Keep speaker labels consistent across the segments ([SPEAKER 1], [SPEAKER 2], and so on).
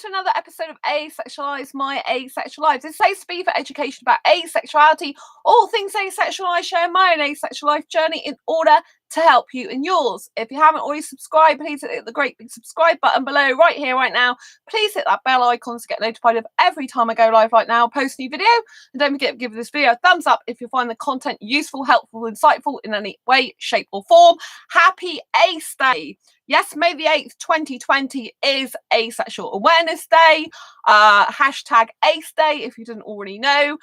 [SPEAKER 1] to another episode of Asexualise, my Asexual Lives. It's safe to be for education about asexuality, all things asexual. I share my own asexual life journey in order to help you in yours. If you haven't already subscribed, please hit the great big subscribe button below right here, right now. Please hit that bell icon to get notified of every time I go live right now, post a new video. And don't forget to give this video a thumbs up if you find the content useful, helpful, insightful in any way, shape or form. Happy Ace Day. Yes, May the 8th, 2020 is Asexual Awareness Day. Hashtag Ace Day, if you didn't already know.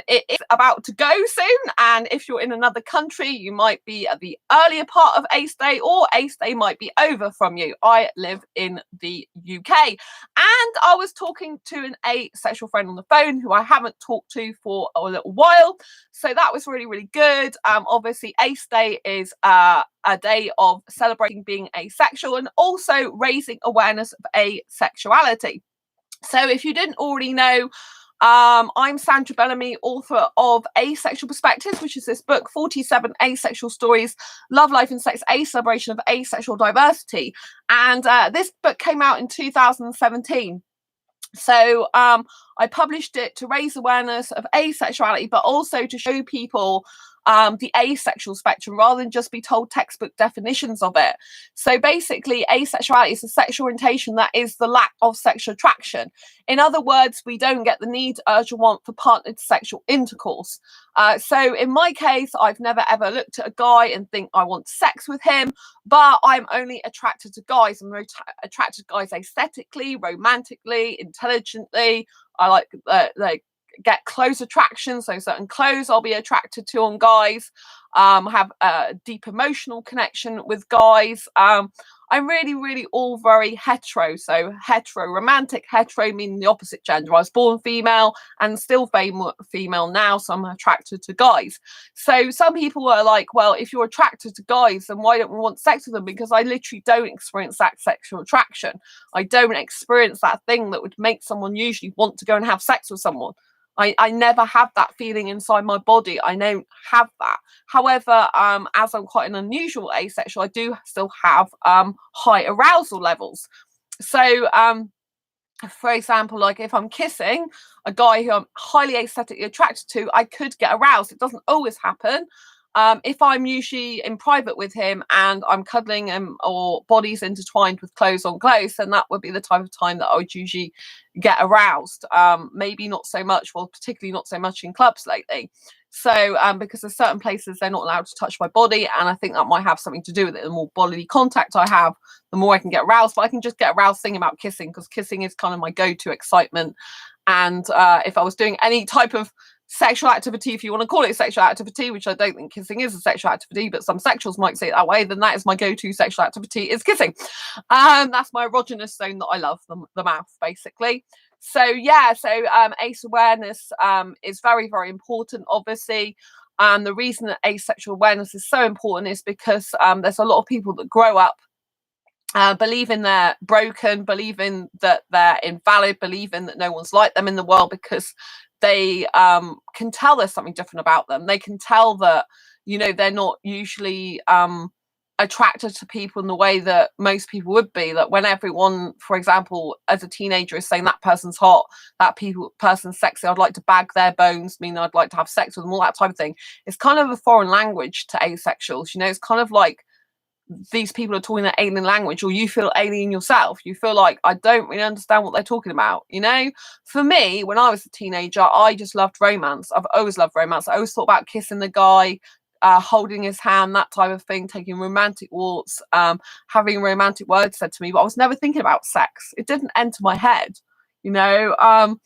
[SPEAKER 1] It is about to go soon, and if you're in another country, you might be at the earlier part of Ace Day, or Ace Day might be over from you. I live in the UK, and I was talking to an asexual friend on the phone who I haven't talked to for a little while, so that was really, really good. Obviously, Ace Day is a day of celebrating being asexual and also raising awareness of asexuality. So if you didn't already know, I'm Sandra Bellamy, author of Asexual Perspectives, which is this book, 47 Asexual Stories, Love, Life and Sex, a celebration of asexual diversity. And this book came out in 2017. So I published it to raise awareness of asexuality, but also to show people the asexual spectrum rather than just be told textbook definitions of it. So basically, asexuality is a sexual orientation that is the lack of sexual attraction. In other words, we don't get the need, urge, or want for partnered sexual intercourse. So in my case, I've never ever looked at a guy and think I want sex with him, but I'm only attracted to guys. I'm attracted to guys aesthetically, romantically, intelligently. I like get close attraction, so certain clothes I'll be attracted to on guys. Have a deep emotional connection with guys. I'm really all very hetero, so hetero, romantic hetero, meaning the opposite gender. I was born female and still female now, so I'm attracted to guys. So some people were like, well, if you're attracted to guys, then why don't we want sex with them? Because I literally don't experience that sexual attraction. I don't experience that thing that would make someone usually want to go and have sex with someone. I never have that feeling inside my body. I don't have that. However, as I'm quite an unusual asexual, I do still have high arousal levels. So, for example, like if I'm kissing a guy who I'm highly aesthetically attracted to, I could get aroused. It doesn't always happen. If I'm usually in private with him and I'm cuddling him or bodies intertwined with clothes on clothes, then that would be the type of time that I would usually get aroused. Maybe not so much, well, particularly not so much in clubs lately. So because there's certain places they're not allowed to touch my body, and I think that might have something to do with it. The more bodily contact I have, the more I can get aroused. But I can just get aroused thinking about kissing, because kissing is kind of my go-to excitement. And if I was doing any type of sexual activity, if you want to call it sexual activity, which I don't think kissing is a sexual activity, but some sexuals might say it that way, then that is my go-to sexual activity, is kissing. That's my erogenous zone that I love, the mouth, basically. So yeah, so ace awareness is very important, obviously. The reason that asexual awareness is so important is because there's a lot of people that grow up believing they're broken, believing that they're invalid, believing that no one's like them in the world, because they can tell there's something different about them. They can tell that, you know, they're not usually attracted to people in the way that most people would be. That when everyone, for example, as a teenager is saying that person's hot, that person's sexy, I'd like to bag their bones, mean I'd like to have sex with them, all that type of thing. It's kind of a foreign language to asexuals. You know, it's kind of like these people are talking an alien language, or you feel alien yourself. You feel like, I don't really understand what they're talking about. You know, for me, when I was a teenager, I just loved romance. I've always loved romance. I always thought about kissing the guy, holding his hand, that type of thing, taking romantic walks, having romantic words said to me, but I was never thinking about sex. It didn't enter my head, you know.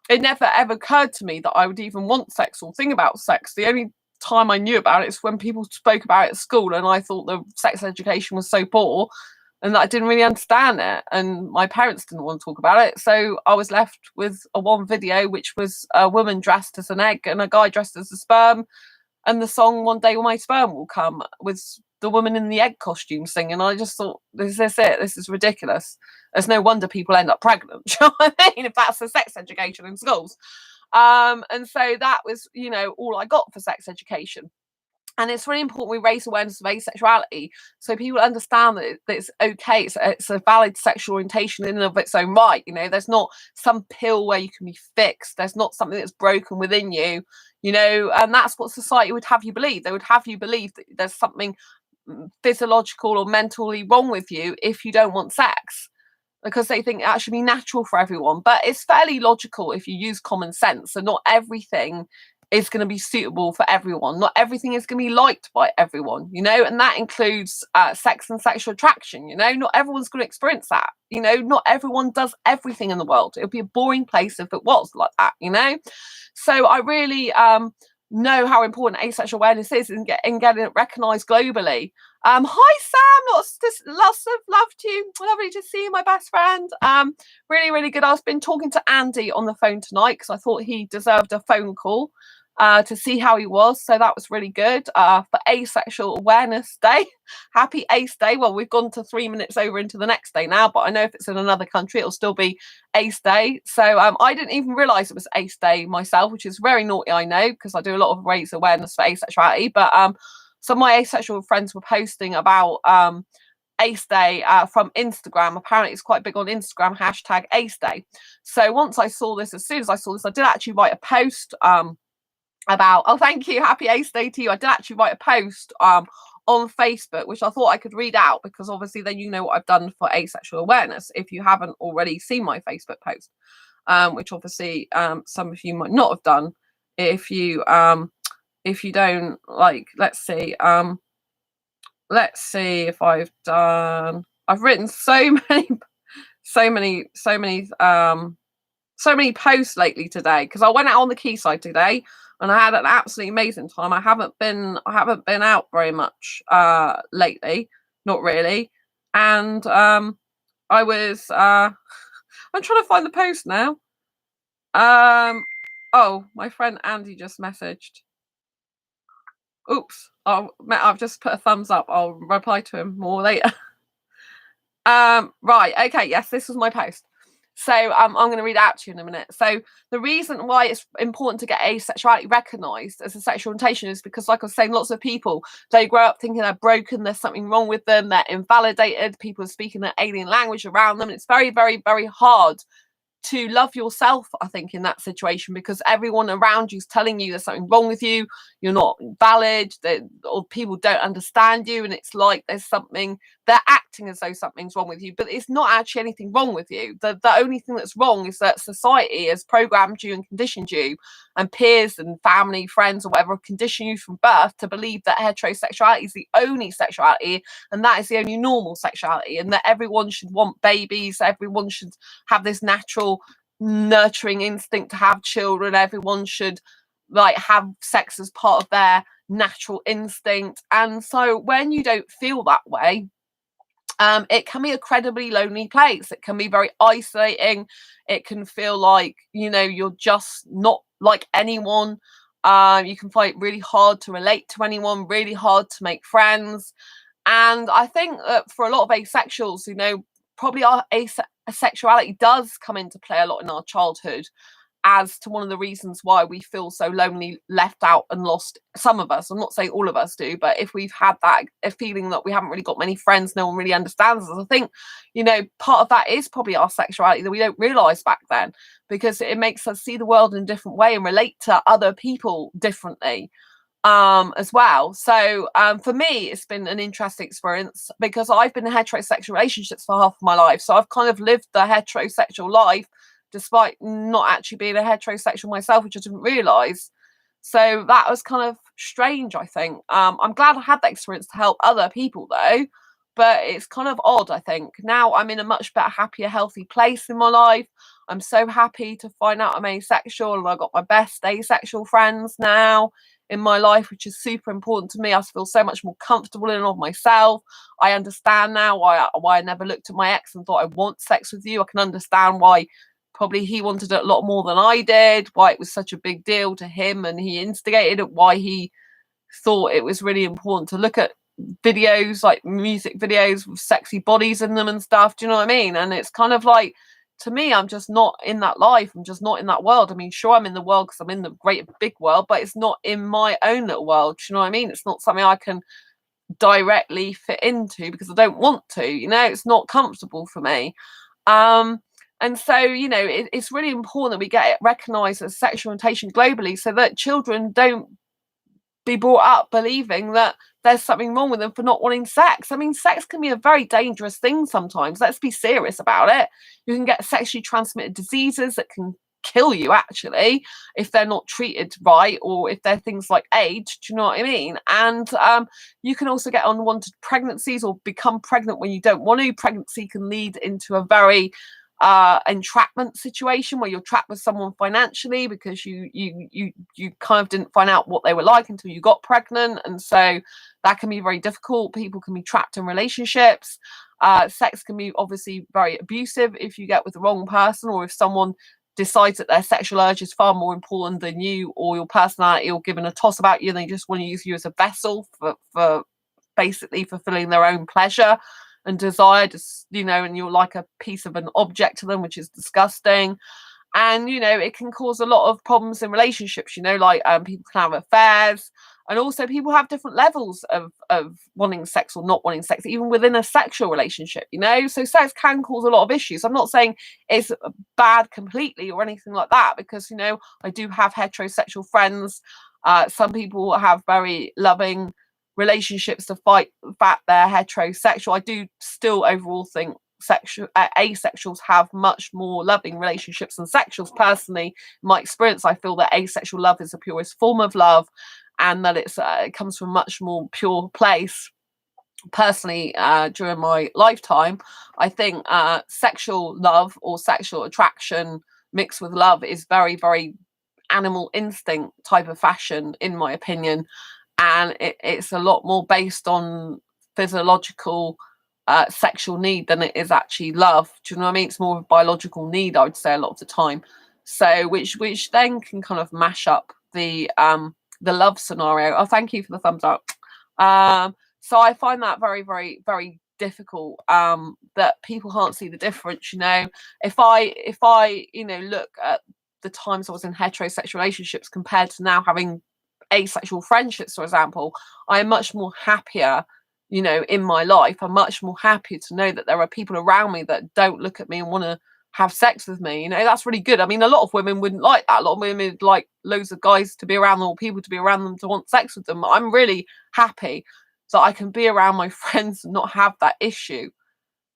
[SPEAKER 1] It never ever occurred to me that I would even want sex or think about sex. The only time I knew about it is when people spoke about it at school, and I thought the sex education was so poor and that I didn't really understand it, and my parents didn't want to talk about it. So I was left with one video, which was a woman dressed as an egg and a guy dressed as a sperm, and the song One Day My Sperm Will Come, with the woman in the egg costume singing. I just thought, is this it? This is ridiculous. There's no wonder people end up pregnant. Do you know what I mean? If that's the sex education in schools. And so that was, you know, all I got for sex education. And it's really important we raise awareness of asexuality so people understand that it's okay. It's a valid sexual orientation in and of its own right. You know, there's not some pill where you can be fixed. There's not something that's broken within you, you know, and that's what society would have you believe. They would have you believe that there's something physiological or mentally wrong with you if you don't want sex, because they think that should be natural for everyone. But it's fairly logical if you use common sense, and not everything is going to be suitable for everyone. Not everything is going to be liked by everyone, you know, and that includes sex and sexual attraction. You know, not everyone's going to experience that. You know, not everyone does everything in the world. It would be a boring place if it was like that, you know. So I really know how important asexual awareness is and getting it recognised globally. Hi Sam, lots of love to you. Lovely to see you, my best friend. Really, really good. I've been talking to Andy on the phone tonight because I thought he deserved a phone call to see how he was. So that was really good for Asexual Awareness Day. Happy Ace Day. Well, we've gone to 3 minutes over into the next day now, but I know if it's in another country, it'll still be Ace Day. So I didn't even realise it was Ace Day myself, which is very naughty, I know, because I do a lot of raise awareness for asexuality. But some of my asexual friends were posting about Ace Day from Instagram. Apparently it's quite big on Instagram, hashtag Ace Day. So once I saw this, as soon as I saw this, I did actually write a post about, oh, thank you, happy Ace Day to you. I did actually write a post on Facebook, which I thought I could read out, because obviously then you know what I've done for asexual awareness if you haven't already seen my Facebook post, which obviously some of you might not have done if you don't, like, let's see if I've written so many posts lately today, because I went out on the quayside today and I had an absolutely amazing time. I haven't been out very much lately, not really. And I was I'm trying to find the post now. Oh, my friend Andy just messaged. Oops, I've just put a thumbs up. I'll reply to him more later. Right, okay, yes, this was my post. So I'm going to read out to you in a minute. So the reason why it's important to get asexuality recognised as a sexual orientation is because, like I was saying, lots of people, they grow up thinking they're broken, there's something wrong with them, they're invalidated, people are speaking an alien language around them. It's very, very, very hard to love yourself, I think, in that situation, because everyone around you is telling you there's something wrong with you, you're not valid, or people don't understand you, and it's like there's something, they're acting as though something's wrong with you, but it's not actually anything wrong with you. The only thing that's wrong is that society has programmed you and conditioned you, and peers and family, friends, or whatever, condition you from birth to believe that heterosexuality is the only sexuality, and that is the only normal sexuality, and that everyone should want babies, everyone should have this natural nurturing instinct to have children, everyone should like have sex as part of their natural instinct. And so when you don't feel that way, it can be a incredibly lonely place. It can be very isolating. It can feel like, you know, you're just not like anyone. You can find it really hard to relate to anyone, really hard to make friends. And I think that for a lot of asexuals, you know, probably our asexuality does come into play a lot in our childhood as to one of the reasons why we feel so lonely, left out and lost. Some of us, I'm not saying all of us do, but if we've had that a feeling that we haven't really got many friends, no one really understands us, I think, you know, part of that is probably our sexuality that we don't realise back then, because it makes us see the world in a different way and relate to other people differently as well. So for me, it's been an interesting experience, because I've been in heterosexual relationships for half of my life, so I've kind of lived the heterosexual life despite not actually being a heterosexual myself, which I didn't realise. So that was kind of strange, I think. I'm glad I had that experience to help other people though, but it's kind of odd, I think. Now I'm in a much better, happier, healthy place in my life. I'm so happy to find out I'm asexual, and I've got my best asexual friends now in my life, which is super important to me. I feel so much more comfortable in and of myself. I understand now why I never looked at my ex and thought I want sex with you. I can understand why probably he wanted it a lot more than I did, why it was such a big deal to him and he instigated it, why he thought it was really important to look at videos, like music videos with sexy bodies in them and stuff. Do you know what I mean? And it's kind of like, to me, I'm just not in that life. I'm just not in that world. I mean, sure, I'm in the world because I'm in the great big world, but it's not in my own little world. Do you know what I mean? It's not something I can directly fit into because I don't want to, you know, it's not comfortable for me. And so, you know, it's really important that we get it recognized as sexual orientation globally so that children don't be brought up believing that there's something wrong with them for not wanting sex. I mean, sex can be a very dangerous thing sometimes. Let's be serious about it. You can get sexually transmitted diseases that can kill you, actually, if they're not treated right, or if they're things like AIDS. Do you know what I mean? And you can also get unwanted pregnancies or become pregnant when you don't want to. Pregnancy can lead into a very entrapment situation where you're trapped with someone financially because you kind of didn't find out what they were like until you got pregnant, and so that can be very difficult. People can be trapped in relationships. Sex can be obviously very abusive if you get with the wrong person, or if someone decides that their sexual urge is far more important than you or your personality, or given a toss about you, and they just want to use you as a vessel for basically fulfilling their own pleasure and desire, just, you know, and you're like a piece of an object to them, which is disgusting. And, you know, it can cause a lot of problems in relationships, you know, like people can have affairs, and also people have different levels of wanting sex or not wanting sex, even within a sexual relationship, you know. So sex can cause a lot of issues. I'm not saying it's bad completely or anything like that, because, you know, I do have heterosexual friends. Some people have very loving relationships to fight the fact they're heterosexual. I do still overall think asexuals have much more loving relationships than sexuals. Personally, in my experience, I feel that asexual love is the purest form of love, and that it comes from a much more pure place. Personally, during my lifetime, I think sexual love or sexual attraction mixed with love is very, very animal instinct type of fashion, in my opinion. And it's a lot more based on physiological sexual need than it is actually love. Do you know what I mean? It's more of a biological need, I would say, a lot of the time. So which then can kind of mash up the love scenario. Oh, thank you for the thumbs up. So I find that very, very, very difficult, that people can't see the difference. You know, if I you know, look at the times I was in heterosexual relationships compared to now having asexual friendships, for example, I'm much more happier, you know, in my life. I'm much more happy to know that there are people around me that don't look at me and want to have sex with me. You know, that's really good. I mean, a lot of women wouldn't like that. A lot of women would like loads of guys to be around them, or people to be around them to want sex with them. I'm really happy that I can be around my friends and not have that issue.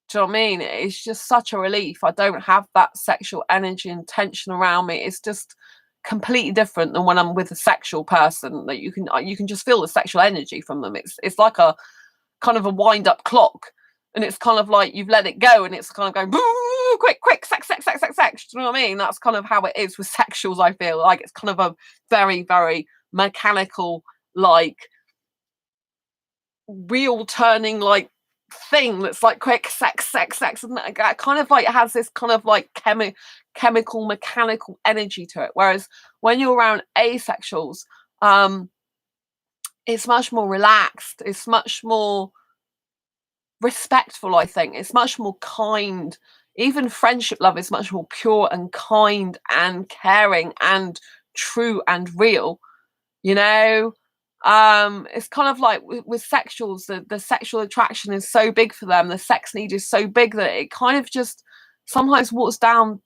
[SPEAKER 1] Do you know what I mean? It's just such a relief. I don't have that sexual energy and tension around me. It's just completely different than when I'm with a sexual person, that you can just feel the sexual energy from them. It's like a kind of a wind up clock, and it's kind of like you've let it go and it's kind of going quick sex. Do you know what I mean? That's kind of how it is with sexuals. I feel like it's kind of a very, very mechanical, like wheel turning like thing that's like quick sex, and that kind of like has this kind of like chemical mechanical energy to it. Whereas when you're around asexuals, it's much more relaxed, it's much more respectful. I think it's much more kind. Even friendship love is much more pure and kind and caring and true and real, you know. It's kind of like with sexuals, the sexual attraction is so big for them, the sex need is so big that it kind of just sometimes waters down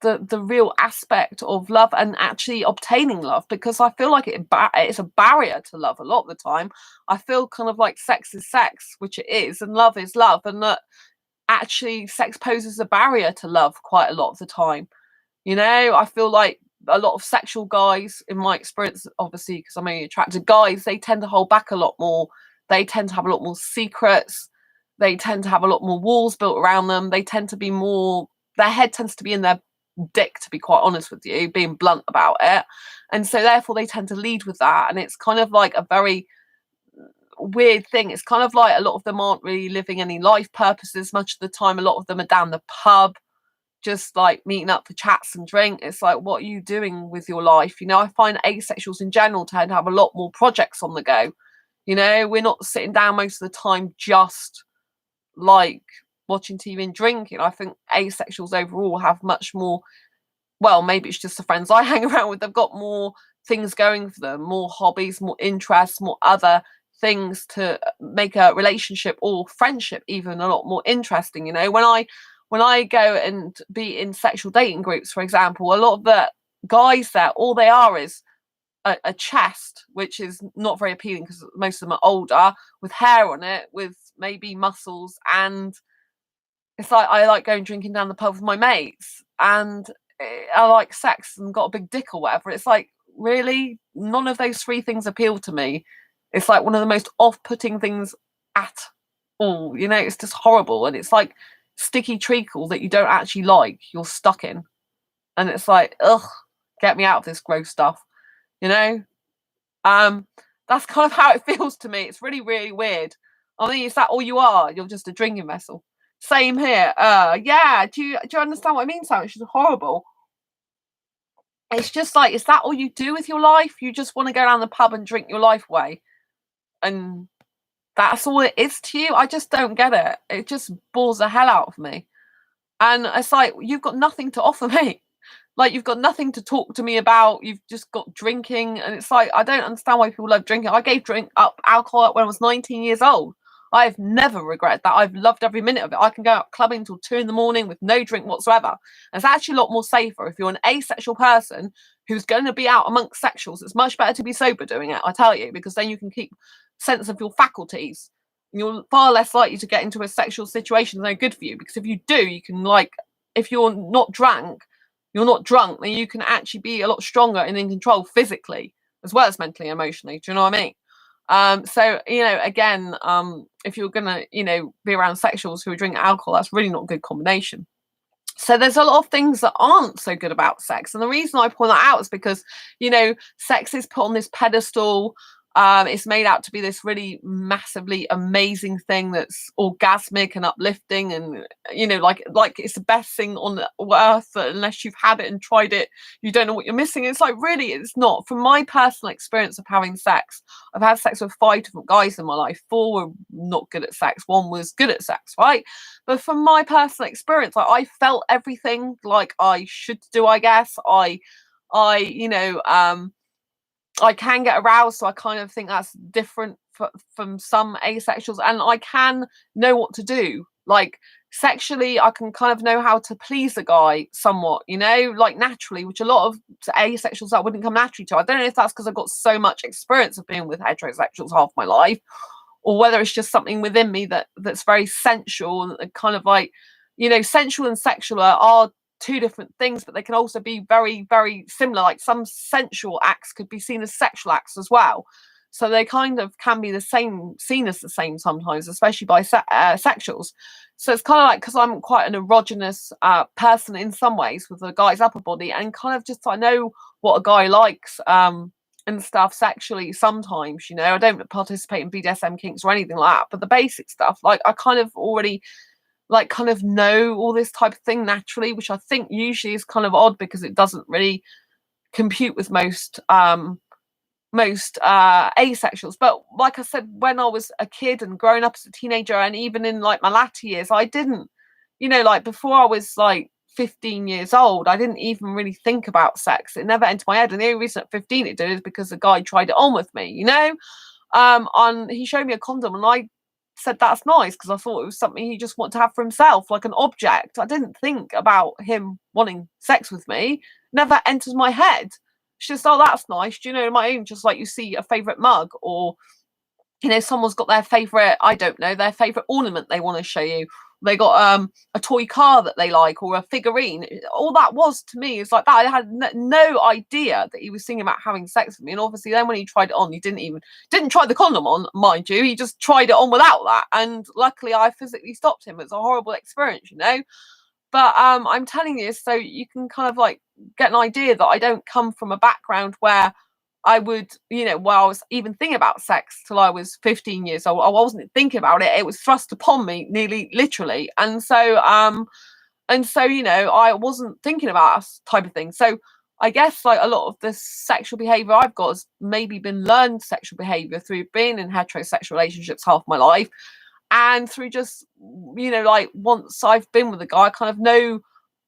[SPEAKER 1] the real aspect of love and actually obtaining love, because I feel like it's a barrier to love a lot of the time. I feel kind of like sex is sex, which it is, and love is love, and that actually sex poses a barrier to love quite a lot of the time. You know, I feel like a lot of sexual guys, in my experience, obviously, because I'm only attracted guys, they tend to hold back a lot more. They tend to have a lot more secrets. They tend to have a lot more walls built around them. They tend to be more, their head tends to be in their dick, to be quite honest with you, being blunt about it. And so therefore they tend to lead with that. And it's kind of like a very weird thing. It's kind of like a lot of them aren't really living any life purposes much of the time. A lot of them are down the pub, just like meeting up for chats and drink. It's like, what are you doing with your life? You know, I find asexuals in general tend to have a lot more projects on the go. You know, we're not sitting down most of the time just like watching TV and drinking. I think asexuals overall have much more, well, maybe it's just the friends I hang around with, they've got more things going for them, more hobbies, more interests, more other things to make a relationship or friendship even a lot more interesting. You know, when I go and be in sexual dating groups, for example, a lot of the guys there, all they are is a chest, which is not very appealing because most of them are older, with hair on it, with maybe muscles, and it's like I like going drinking down the pub with my mates, and I like sex and got a big dick or whatever. It's like, really, none of those three things appeal to me. It's like one of the most off-putting things at all. You know, it's just horrible, and it's like sticky treacle that you don't actually like. You're stuck in, and it's like, ugh, get me out of this gross stuff. You know, that's kind of how it feels to me. It's really, really weird. I mean, is that all you are? You're just a drinking vessel. Same here. Yeah. Do you understand what I mean, Sam? It's just horrible. It's just like, is that all you do with your life? You just want to go down the pub and drink your life away, and that's all it is to you? I just don't get it. It just bores the hell out of me. And it's like, you've got nothing to offer me. Like, you've got nothing to talk to me about. You've just got drinking. And it's like, I don't understand why people love drinking. I gave up alcohol when I was 19 years old. I've never regretted that. I've loved every minute of it. I can go out clubbing till 2 a.m. with no drink whatsoever. And it's actually a lot more safer if you're an asexual person who's going to be out amongst sexuals. It's much better to be sober doing it, I tell you, because then you can keep sense of your faculties. And you're far less likely to get into a sexual situation that's no good for you. Because if you do, you can, like, if you're not drunk, then you can actually be a lot stronger and in control physically as well as mentally and emotionally. Do you know what I mean? So, you know, again, if you're gonna, you know, be around sexuals who are drinking alcohol, that's really not a good combination. So there's a lot of things that aren't so good about sex. And the reason I point that out is because, you know, sex is put on this pedestal. It's made out to be this really massively amazing thing that's orgasmic and uplifting, and, you know, like it's the best thing on earth. Unless you've had it and tried it, you don't know what you're missing. It's like, really, it's not. From my personal experience of having sex, I've had sex with 5 different guys in my life. 4 were not good at sex. 1 was good at sex, right? But from my personal experience, like, I felt everything like I should do, I guess. You know, I can get aroused, so I kind of think that's different from some asexuals, and I can know what to do. Like, sexually, I can kind of know how to please a guy somewhat, you know, like naturally, which a lot of asexuals that wouldn't come naturally to. I don't know if that's because I've got so much experience of being with heterosexuals half my life, or whether it's just something within me that's very sensual and kind of like, you know, sensual and sexual are 2 different things, but they can also be very, very similar. Like, some sensual acts could be seen as sexual acts as well. So they kind of can be the same, seen as the same sometimes, especially by sexuals. So it's kind of like, because I'm quite an erogenous person in some ways with a guy's upper body, and kind of just, I know what a guy likes and stuff sexually sometimes, you know. I don't participate in BDSM kinks or anything like that, but the basic stuff, like, I kind of already like kind of know all this type of thing naturally, which I think usually is kind of odd because it doesn't really compute with most asexuals. But like I said, when I was a kid and growing up as a teenager, and even in like my latter years, I didn't, you know, like before I was like 15 years old, I didn't even really think about sex. It never entered my head. And the only reason at 15 it did is because the guy tried it on with me, you know. He showed me a condom, and I said that's nice because I thought it was something he just wanted to have for himself, like an object. I didn't think about him wanting sex with me. Never enters my head. It's just, oh, that's nice. Do you know, my own, just like you see a favorite mug, or, you know, someone's got their favorite, I don't know, their favorite ornament they want to show you. They got a toy car that they like, or a figurine. All that was to me is like that. I had no idea that he was thinking about having sex with me. And obviously then when he tried it on, he didn't try the condom on, mind you. He just tried it on without that. And luckily I physically stopped him. It's a horrible experience, you know. But I'm telling you, so you can kind of like get an idea that I don't come from a background where I would, you know, while I was even thinking about sex till I was 15 years old, I wasn't thinking about it. It was thrust upon me nearly literally. And so, you know, I wasn't thinking about this type of thing. So I guess like a lot of the sexual behavior I've got has maybe been learned sexual behavior through being in heterosexual relationships half my life. And through just, like once I've been with a guy, I kind of know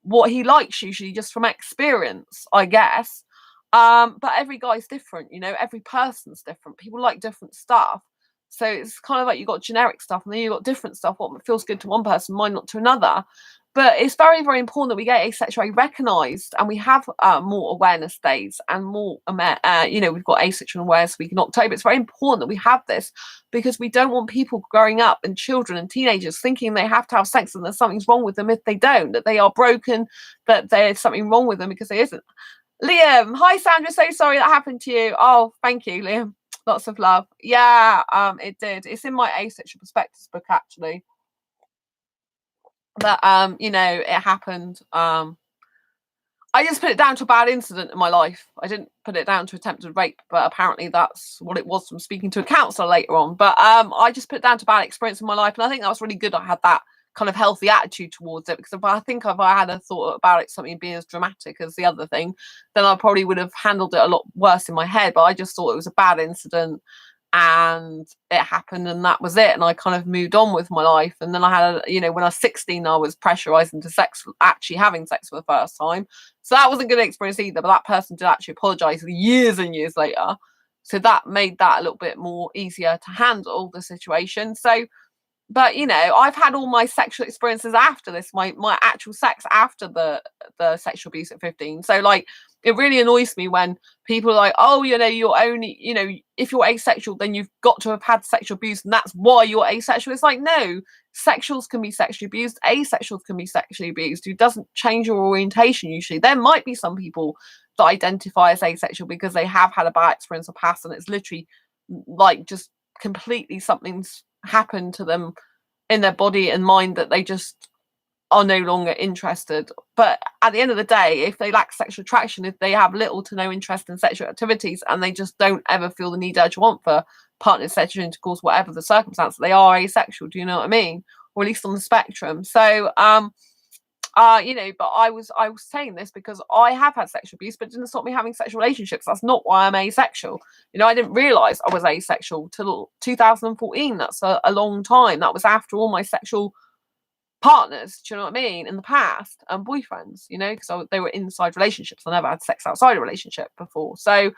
[SPEAKER 1] what he likes, usually just from experience, I guess. But every guy's different, every person's different. People like different stuff. So it's kind of like you've got generic stuff and then you've got different stuff. What feels good to one person might not to another. But it's very, very important that we get asexuality recognised and we have more awareness days and more, we've got Asexual Awareness Week in October. It's very important that we have this because we don't want people growing up and children and teenagers thinking they have to have sex and there's something's wrong with them if they don't, that they are broken, that there's something wrong with them because there isn't. Liam, hi Sandra, so sorry that happened to you. Oh, thank you, Liam. Lots of love. Yeah, it did. It's in my Asexual Perspectives book actually. That it happened. I just put it down to a bad incident in my life. I didn't put it down to attempted rape, but apparently that's what it was from speaking to a counsellor later on. But I just put it down to bad experience in my life, and I think that was really good. I had that kind of healthy attitude towards it because if I had a thought about it something being as dramatic as the other thing, then I probably would have handled it a lot worse in my head. But I just thought it was a bad incident and it happened and that was it, and I kind of moved on with my life. And then I had when I was 16 I was pressurized into actually having sex for the first time, so that wasn't a good experience either, but that person did actually apologize years and years later, so that made that a little bit more easier to handle the situation. So but I've had all my sexual experiences after this, my actual sex after the sexual abuse at 15. So like it really annoys me when people are like, oh, you're only, if you're asexual, then you've got to have had sexual abuse and that's why you're asexual. It's like, no, sexuals can be sexually abused, asexuals can be sexually abused. It doesn't change your orientation usually. There might be some people that identify as asexual because they have had a bad experience in the past and it's literally like just completely something's happened to them in their body and mind that they just are no longer interested. But at the end of the day, if they lack sexual attraction, if they have little to no interest in sexual activities and they just don't ever feel the need, urge, or want for partner sexual intercourse, whatever the circumstance, they are asexual. Do you know what I mean? Or at least on the spectrum. So but I was saying this because I have had sexual abuse, but it didn't stop me having sexual relationships. That's not why I'm asexual. I didn't realize I was asexual till 2014. That's a long time. That was after all my sexual partners, do you know what I mean, in the past, and boyfriends, because they were inside relationships. I never had sex outside a relationship before. So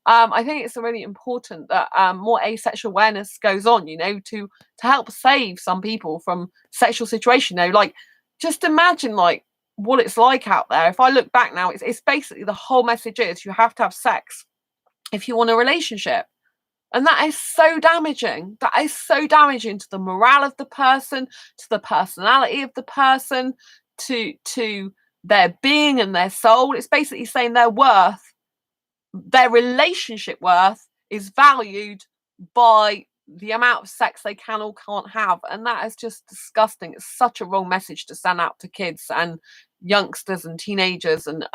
[SPEAKER 1] I think it's really important that more asexual awareness goes on, to help save some people from sexual situation. Like just imagine like what it's like out there. If I look back now, it's basically the whole message is you have to have sex if you want a relationship. And that is so damaging. That is so damaging to the morale of the person, to the personality of the person, to their being and their soul. It's basically saying their worth, their relationship worth is valued by the amount of sex they can or can't have. And that is just disgusting. It's such a wrong message to send out to kids and youngsters and teenagers and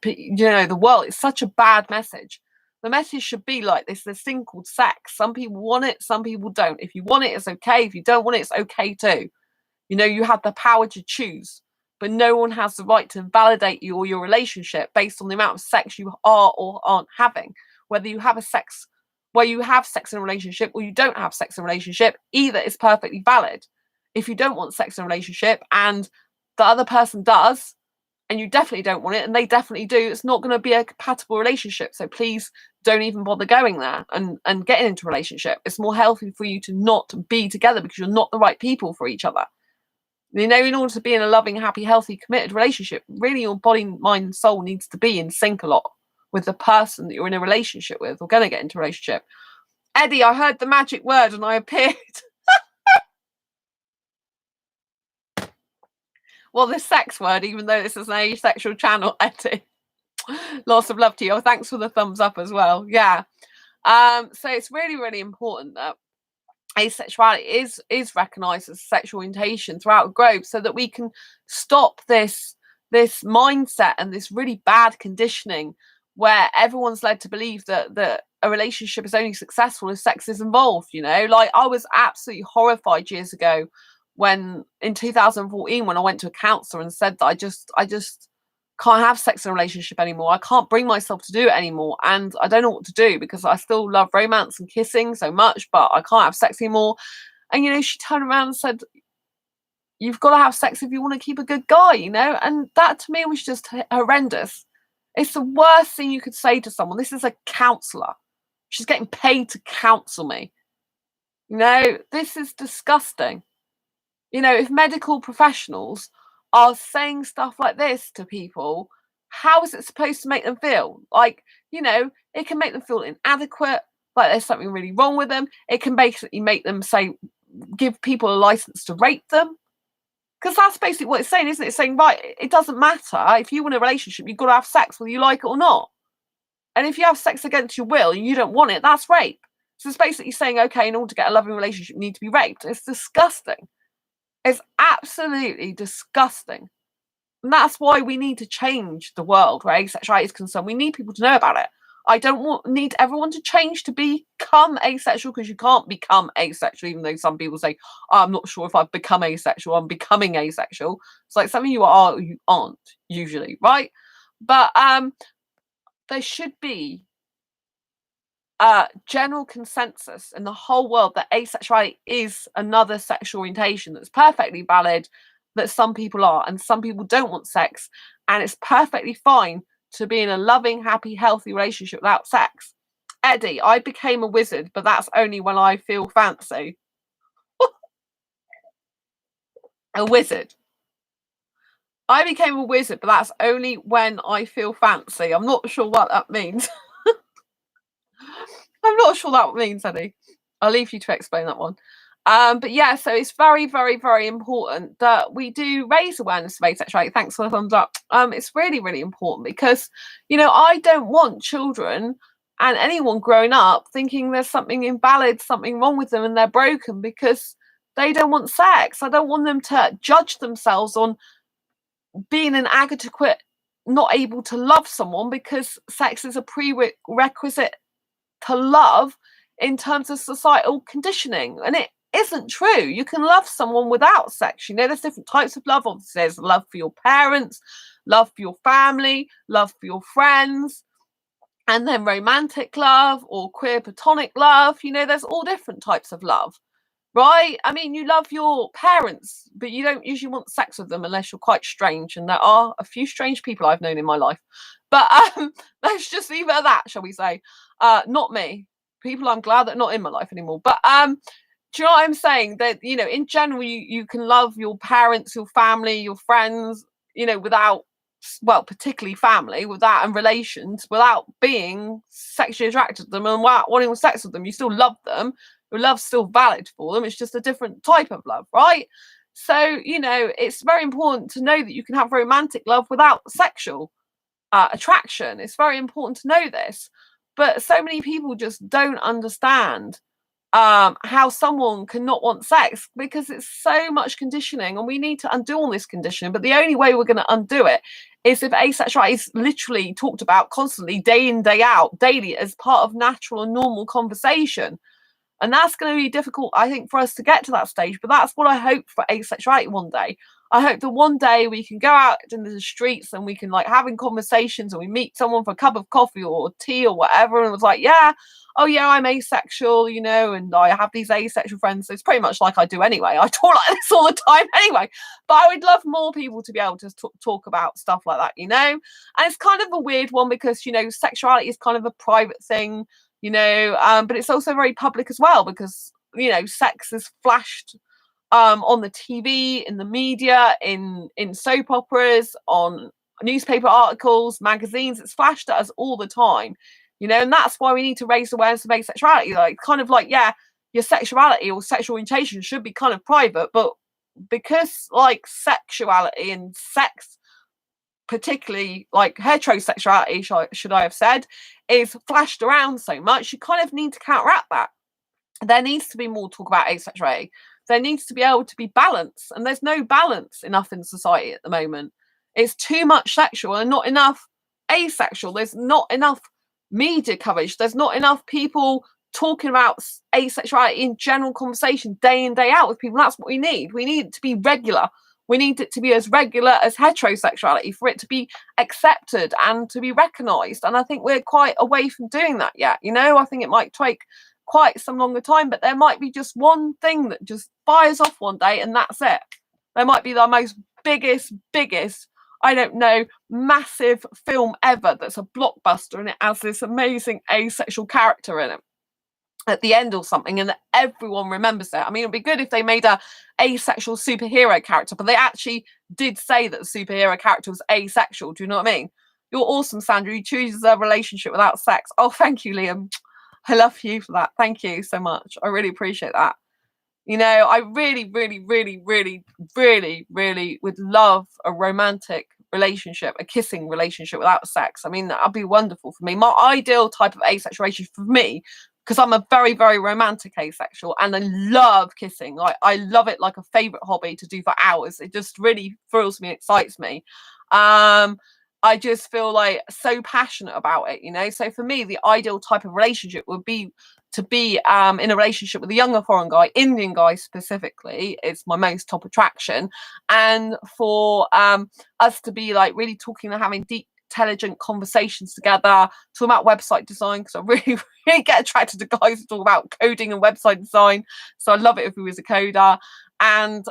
[SPEAKER 1] the world. It's such a bad message. The message should be like this thing called sex. Some people want it, some people don't. If you want it, it's okay. If you don't want it, it's okay too. You have the power to choose, but no one has the right to invalidate you or your relationship based on the amount of sex you are or aren't having. Whether you have sex in a relationship or you don't have sex in a relationship, either is perfectly valid. If you don't want sex in a relationship and the other person does, and you definitely don't want it and they definitely do, it's not going to be a compatible relationship. So please don't even bother going there and getting into a relationship. It's more healthy for you to not be together because you're not the right people for each other. In order to be in a loving, happy, healthy, committed relationship, really your body, mind, and soul needs to be in sync a lot with the person that you're in a relationship with or going to get into a relationship. Eddie, I heard the magic word and I appeared. Well, the sex word, even though this is an asexual channel, Eddie. Lots of love to you. Oh, thanks for the thumbs up as well. Yeah. So it's really, really important that asexuality is recognised as a sexual orientation throughout the globe so that we can stop this mindset and this really bad conditioning where everyone's led to believe that a relationship is only successful if sex is involved. Like I was absolutely horrified years ago when in 2014 when I went to a counsellor and said that I just can't have sex in a relationship anymore. I can't bring myself to do it anymore, and I don't know what to do because I still love romance and kissing so much, but I can't have sex anymore. And, she turned around and said, you've got to have sex if you want to keep a good guy, And that to me was just horrendous. It's the worst thing you could say to someone. This is a counsellor. She's getting paid to counsel me. This is disgusting. If medical professionals are saying stuff like this to people, how is it supposed to make them feel? Like, it can make them feel inadequate, like there's something really wrong with them. It can basically make them give people a license to rape them. Because that's basically what it's saying, isn't it? It's saying, right, it doesn't matter. If you want a relationship, you've got to have sex whether you like it or not. And if you have sex against your will and you don't want it, that's rape. So it's basically saying, okay, in order to get a loving relationship, you need to be raped. It's disgusting. It's absolutely disgusting. And that's why we need to change the world where asexuality is concerned. We need people to know about it. I don't need everyone to change to become asexual, because you can't become asexual, even though some people say, oh, I'm not sure if I've become asexual, I'm becoming asexual. It's like something you are or you aren't, usually, right? But there should be a general consensus in the whole world that asexuality is another sexual orientation that's perfectly valid, that some people are, and some people don't want sex, and it's perfectly fine to be in a loving, happy, healthy relationship without sex. Eddie, I became a wizard, but that's only when I feel fancy. A wizard. I became a wizard, but that's only when I feel fancy. I'm not sure what that means. I'm not sure what that means, Eddie. I'll leave you to explain that one. But yeah, so it's very, very, very important that we do raise awareness of asexuality. Thanks for the thumbs up. It's really, really important because, I don't want children and anyone growing up thinking there's something invalid, something wrong with them and they're broken because they don't want sex. I don't want them to judge themselves on being inadequate, not able to love someone, because sex is a prerequisite to love in terms of societal conditioning. And it isn't true. You can love someone without sex. There's different types of love. Obviously, there's love for your parents, love for your family, love for your friends, and then romantic love or queer platonic love. There's all different types of love, right? I mean, you love your parents, but you don't usually want sex with them unless you're quite strange. And there are a few strange people I've known in my life. But let's just leave it at that, shall we say? Not me. People I'm glad that are not in my life anymore. But do you know what I'm saying? That, in general, you can love your parents, your family, your friends, without, well, particularly family, without, and relations, without being sexually attracted to them and without wanting sex with them. You still love them. Your love's still valid for them. It's just a different type of love, right? So, it's very important to know that you can have romantic love without sexual attraction. It's very important to know this. But so many people just don't understand how someone can not want sex, because it's so much conditioning, and we need to undo all this conditioning. But the only way we're going to undo it is if asexuality is literally talked about constantly, day in, day out, daily, as part of natural and normal conversation. And that's going to be difficult, I think, for us to get to that stage. But that's what I hope for asexuality one day. I hope that one day we can go out into the streets and we can having conversations, and we meet someone for a cup of coffee or tea or whatever, and it was like, yeah, oh yeah, I'm asexual, and I have these asexual friends. So it's pretty much like I do anyway. I talk like this all the time anyway. But I would love more people to be able to talk about stuff like that, And it's kind of a weird one because, sexuality is kind of a private thing, but it's also very public as well, because, sex is flashed on the TV, in the media, in soap operas, on newspaper articles, magazines. It's flashed at us all the time, and that's why we need to raise awareness of asexuality. Yeah, your sexuality or sexual orientation should be kind of private, but because sexuality and sex, particularly heterosexuality, should I have said, is flashed around so much, you kind of need to counteract that. There needs to be more talk about asexuality. There needs to be able to be balance, and there's no balance enough in society at the moment. It's too much sexual and not enough asexual. There's not enough media coverage. There's not enough people talking about asexuality in general conversation day in, day out with people. That's what we need. We need it to be regular. We need it to be as regular as heterosexuality for it to be accepted and to be recognised. And I think we're quite away from doing that yet. I think it might take quite some longer time, but there might be just one thing that just fires off one day and that's it. There might be the most biggest, I don't know, massive film ever that's a blockbuster and it has this amazing asexual character in it at the end or something, and everyone remembers it. I mean, it'd be good if they made a asexual superhero character, but they actually did say that the superhero character was asexual. Do you know what I mean? You're awesome, Sandra. You choose a relationship without sex. Oh, thank you, Liam. I love you for that. Thank you so much. I really appreciate that. You know, I really would love a romantic relationship, a kissing relationship without sex. I mean, that'd be wonderful for me. My ideal type of asexuality for me, because I'm a very romantic asexual and I love kissing. Like, I love it like a favorite hobby to do for hours. It just really thrills me, excites me. I just feel like so passionate about it, you know. So for me, the ideal type of relationship would be to be in a relationship with a younger foreign guy, Indian guy specifically, is my most top attraction. And for us to be like really talking and having deep, intelligent conversations together, talking about website design, because I really get attracted to guys who talk about coding and website design. So I'd love it if he was a coder. And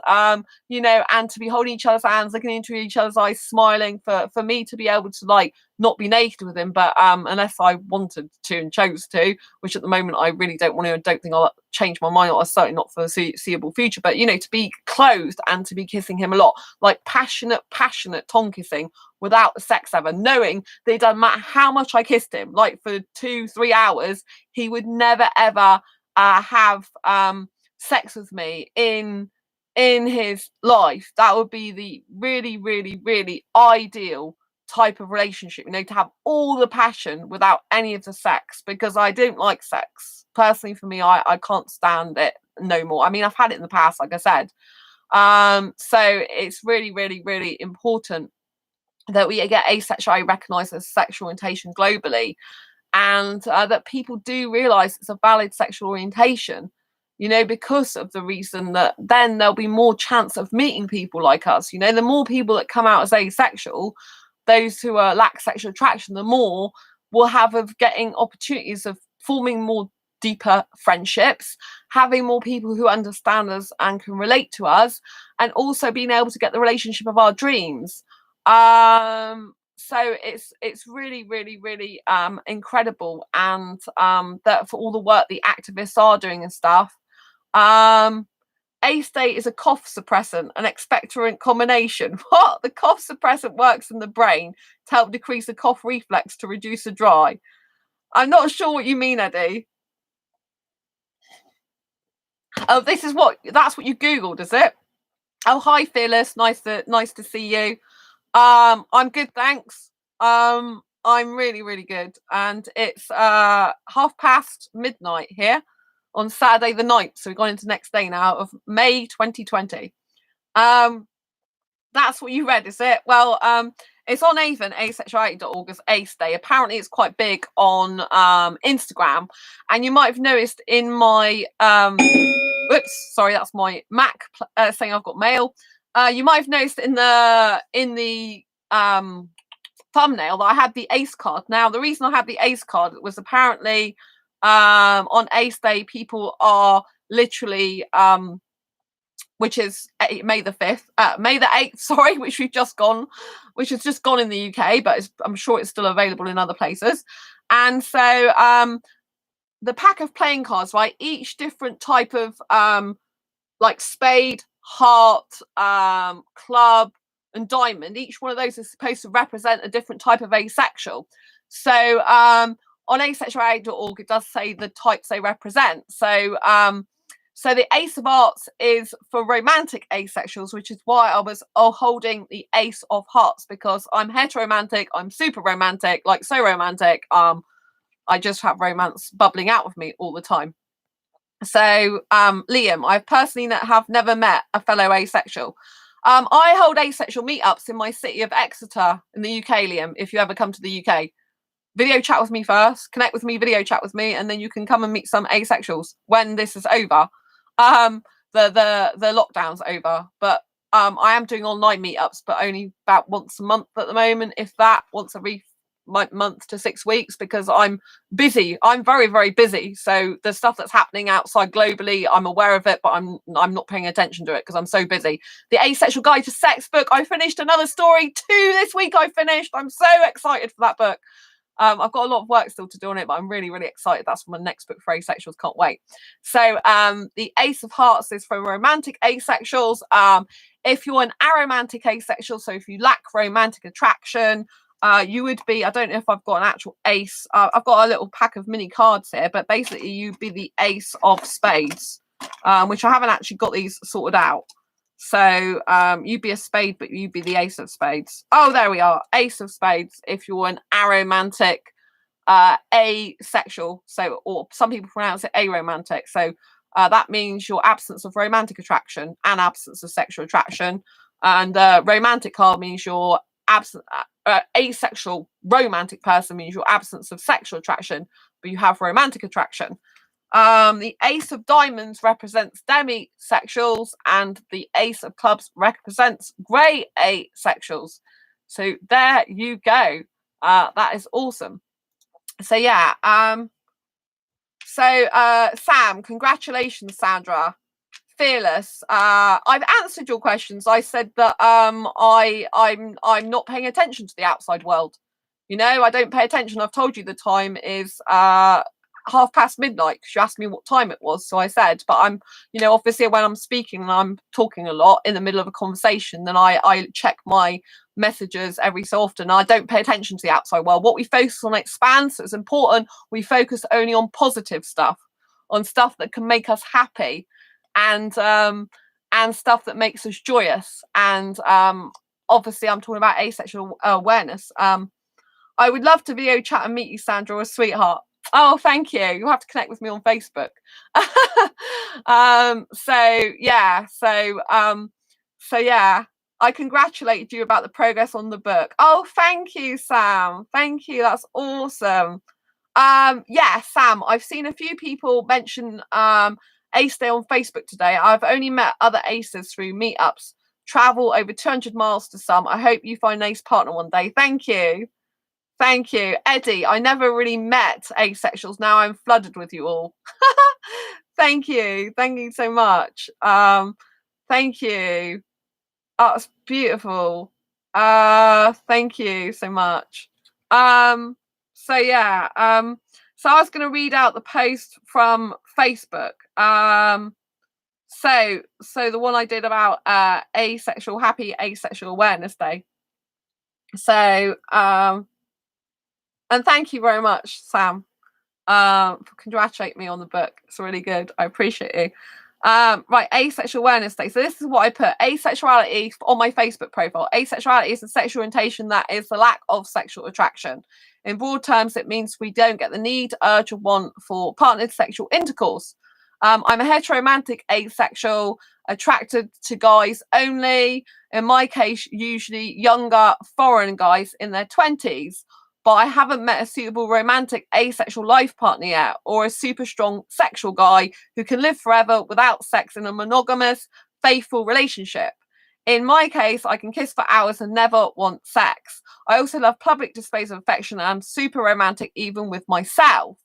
[SPEAKER 1] you know, and to be holding each other's hands, looking into each other's eyes, smiling, for me to be able to like not be naked with him, but unless I wanted to and chose to, which at the moment I really don't want to. I don't think I'll change my mind, or certainly not for the foreseeable future. But you know, to be clothed and to be kissing him a lot, like passionate tongue kissing without the sex ever, knowing that it doesn't matter how much I kissed him, like for 2-3 hours, he would never ever have sex with me in his life. That would be the really ideal type of relationship, you know, to have all the passion without any of the sex, because I don't like sex personally. For me, I can't stand it no more. I mean, I've had it in the past, like I said. So it's really important that we get asexuality recognized as sexual orientation globally, and that people do realize it's a valid sexual orientation, you know, because of the reason that then there'll be more chance of meeting people like us. You know, the more people that come out as asexual, those who lack sexual attraction, the more we'll have of getting opportunities of forming more deeper friendships, having more people who understand us and can relate to us, and also being able to get the relationship of our dreams. So it's really incredible, and that for all the work the activists are doing and stuff. A-state is a cough suppressant, an expectorant combination. What? The cough suppressant works in the brain to help decrease the cough reflex to reduce the dry. I'm not sure what you mean, Eddie. Oh, that's what you Googled, is it? Oh, hi, Phyllis. Nice to see you. I'm good, thanks. I'm really good, and it's midnight here on Saturday the 9th, so we've gone into next day now of May 2020. That's what you read, is it? Well, it's on Avon, asexuality.org as Ace Day. Apparently it's quite big on Instagram, and you might have noticed in my whoops, sorry, that's my Mac saying I've got mail. You might have noticed in the thumbnail that I had the Ace card. Now, the reason I had the Ace card was apparently on Ace Day, people are literally which is May the 5th, May the 8th, sorry, which has just gone in the UK, but I'm sure it's still available in other places. And so the pack of playing cards, right, each different type of like spade, heart, club, and diamond, each one of those is supposed to represent a different type of asexual. So on asexuality.org, it does say the types they represent. So so the Ace of Hearts is for romantic asexuals, which is why I was holding the Ace of Hearts, because I'm heteromantic, I'm super romantic, like so romantic. I just have romance bubbling out of me all the time. So Liam, I personally have never met a fellow asexual. I hold asexual meetups in my city of Exeter in the UK, Liam. If you ever come to the UK, video chat with me first, connect with me, video chat with me, and then you can come and meet some asexuals when this is over. The lockdown's over, but I am doing online meetups, but only about once a month at the moment, if that, once every month to 6 weeks because I'm busy. I'm very, very busy. So the stuff that's happening outside globally, I'm aware of it, but I'm not paying attention to it because I'm so busy. The Asexual Guide to Sex book, I finished another story 2 this week. I finished. I'm so excited for that book. I've got a lot of work still to do on it, but I'm really, really excited. That's my next book for asexuals. Can't wait. So the Ace of Hearts is for romantic asexuals. If you're an aromantic asexual, so if you lack romantic attraction, you would be, I don't know if I've got an actual ace. I've got a little pack of mini cards here, but basically you'd be the Ace of Spades, which I haven't actually got these sorted out. So you'd be a spade, but you'd be the Ace of Spades. Oh, there we are. Ace of Spades if you're an aromantic asexual. So, or some people pronounce it aromantic. So that means your absence of romantic attraction and absence of sexual attraction. And romantic card means your absent asexual romantic person means your absence of sexual attraction, but you have romantic attraction. The Ace of Diamonds represents demisexuals, and the Ace of Clubs represents grey asexuals. So there you go. That is awesome. So yeah. Sam, congratulations, Sandra. Fearless. I've answered your questions. I said that I'm not paying attention to the outside world. You know, I don't pay attention. I've told you the time is midnight because you asked me what time it was. So I said, but I'm, you know, obviously when I'm speaking and I'm talking a lot in the middle of a conversation, then I check my messages every so often. I don't pay attention to the outside world. What we focus on expands. So it's important we focus only on positive stuff, on stuff that can make us happy, and stuff that makes us joyous. And obviously I'm talking about asexual awareness. I would love to video chat and meet you, Sandra, a sweetheart. Oh, thank you. You'll have to connect with me on Facebook. So yeah, I congratulate you about the progress on the book. Oh, thank you, Sam. Thank you. That's awesome. Yeah, Sam, I've seen a few people mention Ace Day on Facebook today. I've only met other aces through meetups. Travel over 200 miles to some. I hope you find an ace partner one day. Thank you. Thank you. Eddie, I never really met asexuals. Now I'm flooded with you all. Thank you. Thank you so much. Thank you. Oh, it's beautiful. Thank you so much. So yeah. So I was going to read out the post from Facebook. So the one I did about Happy Asexual Awareness Day. So and thank you very much, Sam, for congratulating me on the book. It's really good. I appreciate you. Right, Asexual Awareness Day. So this is what I put. Asexuality on my Facebook profile. Asexuality is a sexual orientation that is the lack of sexual attraction. In broad terms, it means we don't get the need, urge, or want for partnered sexual intercourse. I'm a heteromantic asexual, attracted to guys only. In my case, usually younger foreign guys in their 20s. But I haven't met a suitable romantic asexual life partner yet, or a super strong sexual guy who can live forever without sex in a monogamous, faithful relationship. In my case, I can kiss for hours and never want sex. I also love public displays of affection and I'm super romantic even with myself.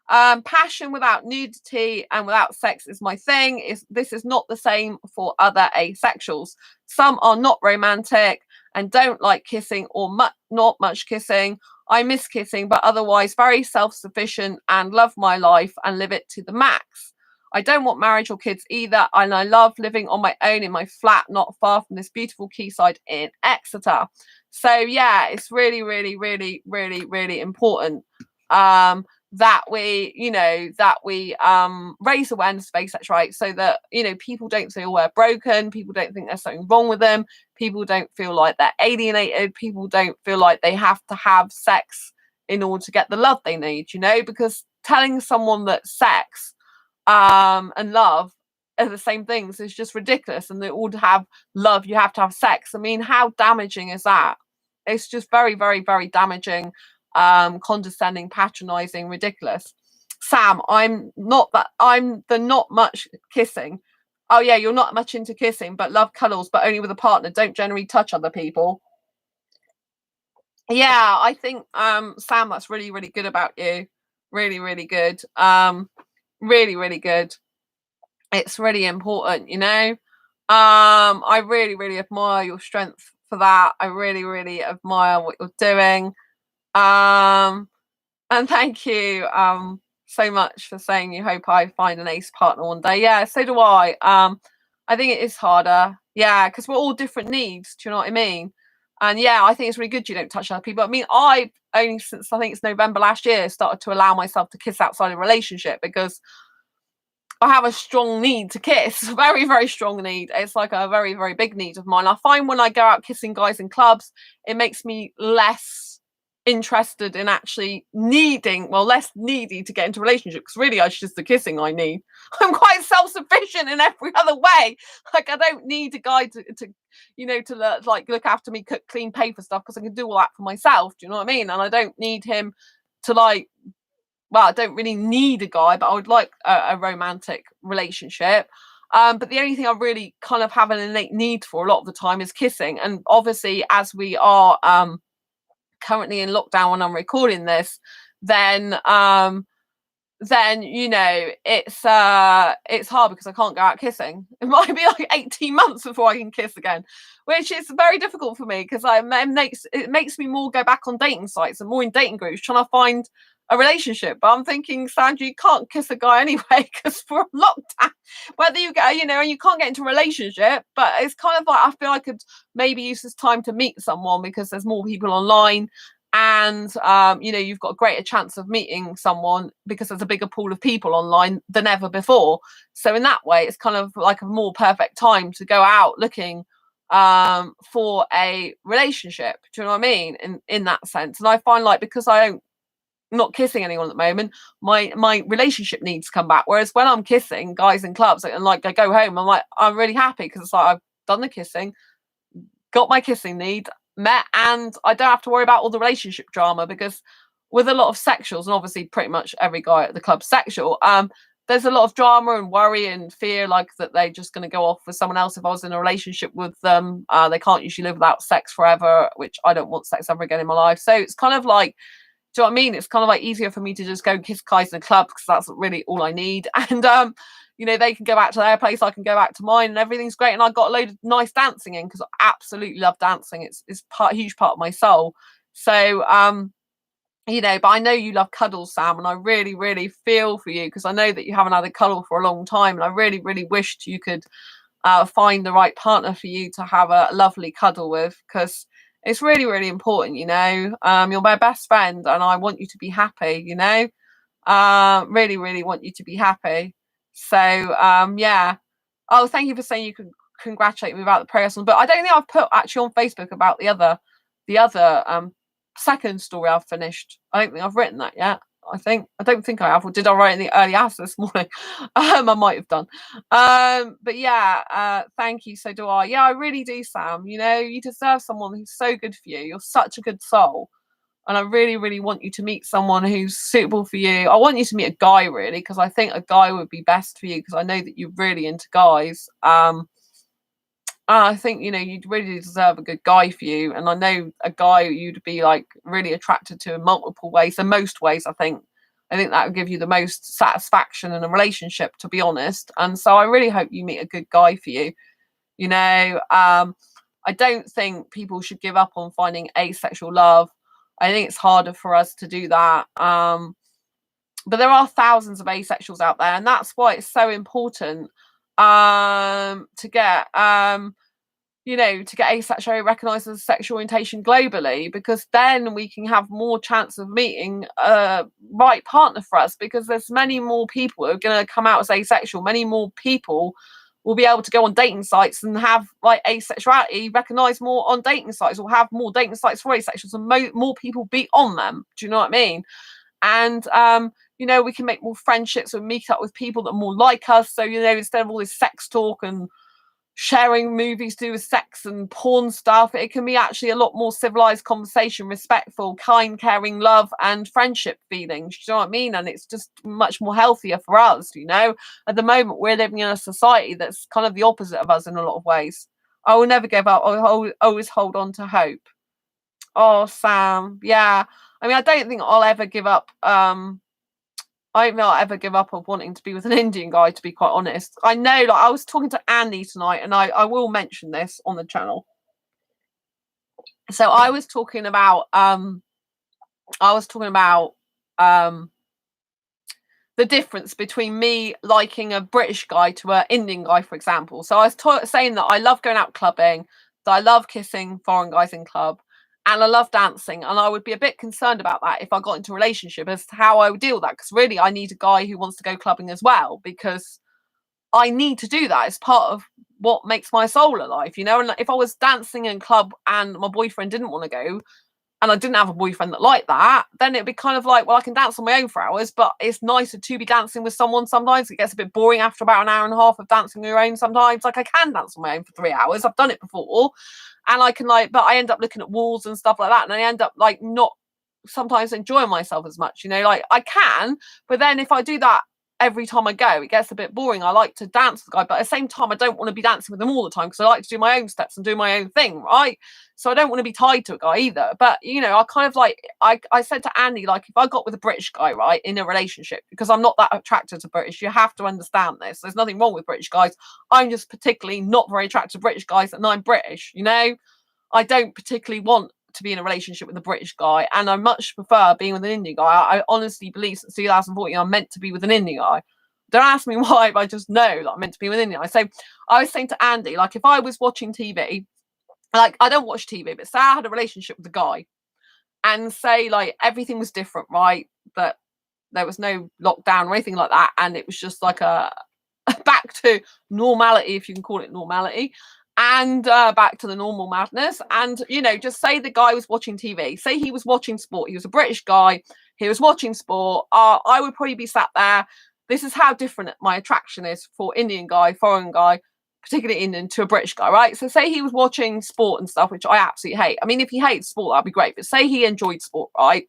[SPEAKER 1] Passion without nudity and without sex is my thing. This is not the same for other asexuals. Some are not romantic and don't like kissing or not much kissing. I miss kissing, but otherwise very self-sufficient and love my life and live it to the max. I don't want marriage or kids either, and I love living on my own in my flat not far from this beautiful quayside in Exeter. So yeah, it's really, really, really, really, really important that we, raise awareness of asexuality, so that, people don't feel we're broken, people don't think there's something wrong with them, people don't feel like they're alienated, people don't feel like they have to have sex in order to get the love they need, because telling someone that sex and love are the same things is just ridiculous, and in order to have love you have to have sex. I mean, how damaging is that? It's just very, very, very damaging, condescending, patronizing, ridiculous. Sam, I'm the not much kissing. Oh yeah, you're not much into kissing, but love cuddles, but only with a partner. Don't generally touch other people. Yeah, I think Sam, that's really, really good about you. Really, really good. Really, really good. It's really important, you know. I really, really admire your strength for that. I really, really admire what you're doing. Um, and thank you so much for saying you hope I find an ace partner one day. Yeah, so do I. I think it is harder. Yeah, because we're all different needs. Do you know what I mean? And yeah, I think it's really good you don't touch other people. I mean, I've only since I think it's November last year started to allow myself to kiss outside a relationship because I have a strong need to kiss, very, very strong need. It's like a very, very big need of mine. I find when I go out kissing guys in clubs, it makes me less interested in actually needing, well, less needy to get into a relationship because really it's just the kissing I need. I'm quite self-sufficient in every other way. Like I don't need a guy to you know, to like look after me, cook, clean, pay for stuff because I can do all that for myself. Do you know what I mean? And I don't need him to like, well, I don't really need a guy, but I would like a romantic relationship. But the only thing I really kind of have an innate need for a lot of the time is kissing. And obviously, as we are currently in lockdown when I'm recording this, then then you know it's hard because I can't go out kissing. It might be like 18 months before I can kiss again, which is very difficult for me because it makes me more go back on dating sites and more in dating groups trying to find a relationship. But I'm thinking, Sandra, you can't kiss a guy anyway because we're on lockdown. Whether you get, you know, and you can't get into a relationship, but it's kind of like I feel I could maybe use this time to meet someone because there's more people online and you know, you've got a greater chance of meeting someone because there's a bigger pool of people online than ever before. So in that way it's kind of like a more perfect time to go out looking for a relationship. Do you know what I mean? In that sense. And I find like because I don't not kissing anyone at the moment, my relationship needs come back. Whereas when I'm kissing guys in clubs and like I go home, I'm like I'm really happy because it's like I've done the kissing, got my kissing need met, and I don't have to worry about all the relationship drama because with a lot of sexuals, and obviously pretty much every guy at the club's sexual, there's a lot of drama and worry and fear like that they're just going to go off with someone else if I was in a relationship with them. They can't usually live without sex forever, which I don't want sex ever again in my life. So it's kind of like, do you know what I mean? It's kind of like easier for me to just go kiss guys in the club because that's really all I need. And you know, they can go back to their place, I can go back to mine, and everything's great. And I got a load of nice dancing in because I absolutely love dancing. It's a huge part of my soul. So you know, but I know you love cuddles, Sam, and I really, really feel for you because I know that you haven't had a cuddle for a long time, and I really, really wished you could find the right partner for you to have a lovely cuddle with because it's really, really important, you know. You're my best friend and I want you to be happy, you know. Really, really want you to be happy. So yeah. Oh, thank you for saying you can congratulate me about the progress on, but I don't think I've put actually on Facebook about the other second story I've finished. I don't think I've written that yet. I don't think I have, or did I write in the early hours this morning? I might have done. But yeah, thank you. So do I. Yeah, I really do, Sam. You know, you deserve someone who's so good for you. You're such a good soul. And I really, really want you to meet someone who's suitable for you. I want you to meet a guy, really, because I think a guy would be best for you because I know that you're really into guys. I think, you know, you'd really deserve a good guy for you. And I know a guy you'd be like really attracted to in multiple ways. In most ways, I think. I think that would give you the most satisfaction in a relationship, to be honest. And so I really hope you meet a good guy for you. You know, I don't think people should give up on finding asexual love. I think it's harder for us to do that. But there are thousands of asexuals out there, and that's why it's so important to get you know, to get asexuality recognised as a sexual orientation globally, because then we can have more chance of meeting a right partner for us, because there's many more people who are going to come out as asexual. Many more people will be able to go on dating sites and have like asexuality recognised more on dating sites, or have more dating sites for asexuals and more people be on them. Do you know what I mean? And you know, we can make more friendships and meet up with people that are more like us. So, you know, instead of all this sex talk and sharing movies to do with sex and porn stuff, it can be actually a lot more civilized conversation, respectful, kind, caring, love and friendship feelings. Do you know what I mean? And it's just much more healthier for us. You know, at the moment we're living in a society that's kind of the opposite of us in a lot of ways. I will never give up. I will always hold on to hope. Oh, Sam. Yeah. I mean, I don't think I'll ever give up. I don't think I'll ever give up of wanting to be with an Indian guy, to be quite honest. I know, like, I was talking to Andy tonight, and I will mention this on the channel. So I was talking about the difference between me liking a British guy to an Indian guy, for example. So I was saying that I love going out clubbing, that I love kissing foreign guys in club, and I love dancing. And I would be a bit concerned about that if I got into a relationship as to how I would deal with that. Because really, I need a guy who wants to go clubbing as well, because I need to do that. It's part of what makes my soul alive, you know? And if I was dancing in club and my boyfriend didn't want to go, and I didn't have a boyfriend that liked that, then it'd be kind of like, well, I can dance on my own for hours, but it's nicer to be dancing with someone sometimes. It gets a bit boring after about an hour and a half of dancing on your own sometimes. Like, I can dance on my own for 3 hours. I've done it before. And I can, like, but I end up looking at walls and stuff like that. And I end up, like, not sometimes enjoying myself as much, you know? Like, I can, but then if I do that every time I go, it gets a bit boring. I like to dance with the guy, but at the same time, I don't want to be dancing with him all the time, because I like to do my own steps and do my own thing, right? So I don't want to be tied to a guy either. But, you know, I kind of like, I said to Andy, like, if I got with a British guy, right, in a relationship, because I'm not that attracted to British, you have to understand this. There's nothing wrong with British guys. I'm just particularly not very attracted to British guys, and I'm British, you know? I don't particularly want to be in a relationship with a British guy, and I much prefer being with an Indian guy. I honestly believe since 2014 I'm meant to be with an Indian guy. Don't ask me why, but I just know that I'm meant to be with an Indian guy. So I was saying to Andy, like, if I was watching TV, like, I don't watch TV, but say I had a relationship with a guy, and say, like, everything was different, right? But there was no lockdown or anything like that, and it was just like a back to normality, if you can call it normality, and back to the normal madness. And, you know, just say the guy was watching TV, say he was watching sport, he was a British guy, he was watching sport, I would probably be sat there. This is how different my attraction is for Indian guy, foreign guy, particularly Indian, to a British guy, right? So say he was watching sport and stuff, which I absolutely hate. I mean, if he hates sport, that'd be great, but say he enjoyed sport, right?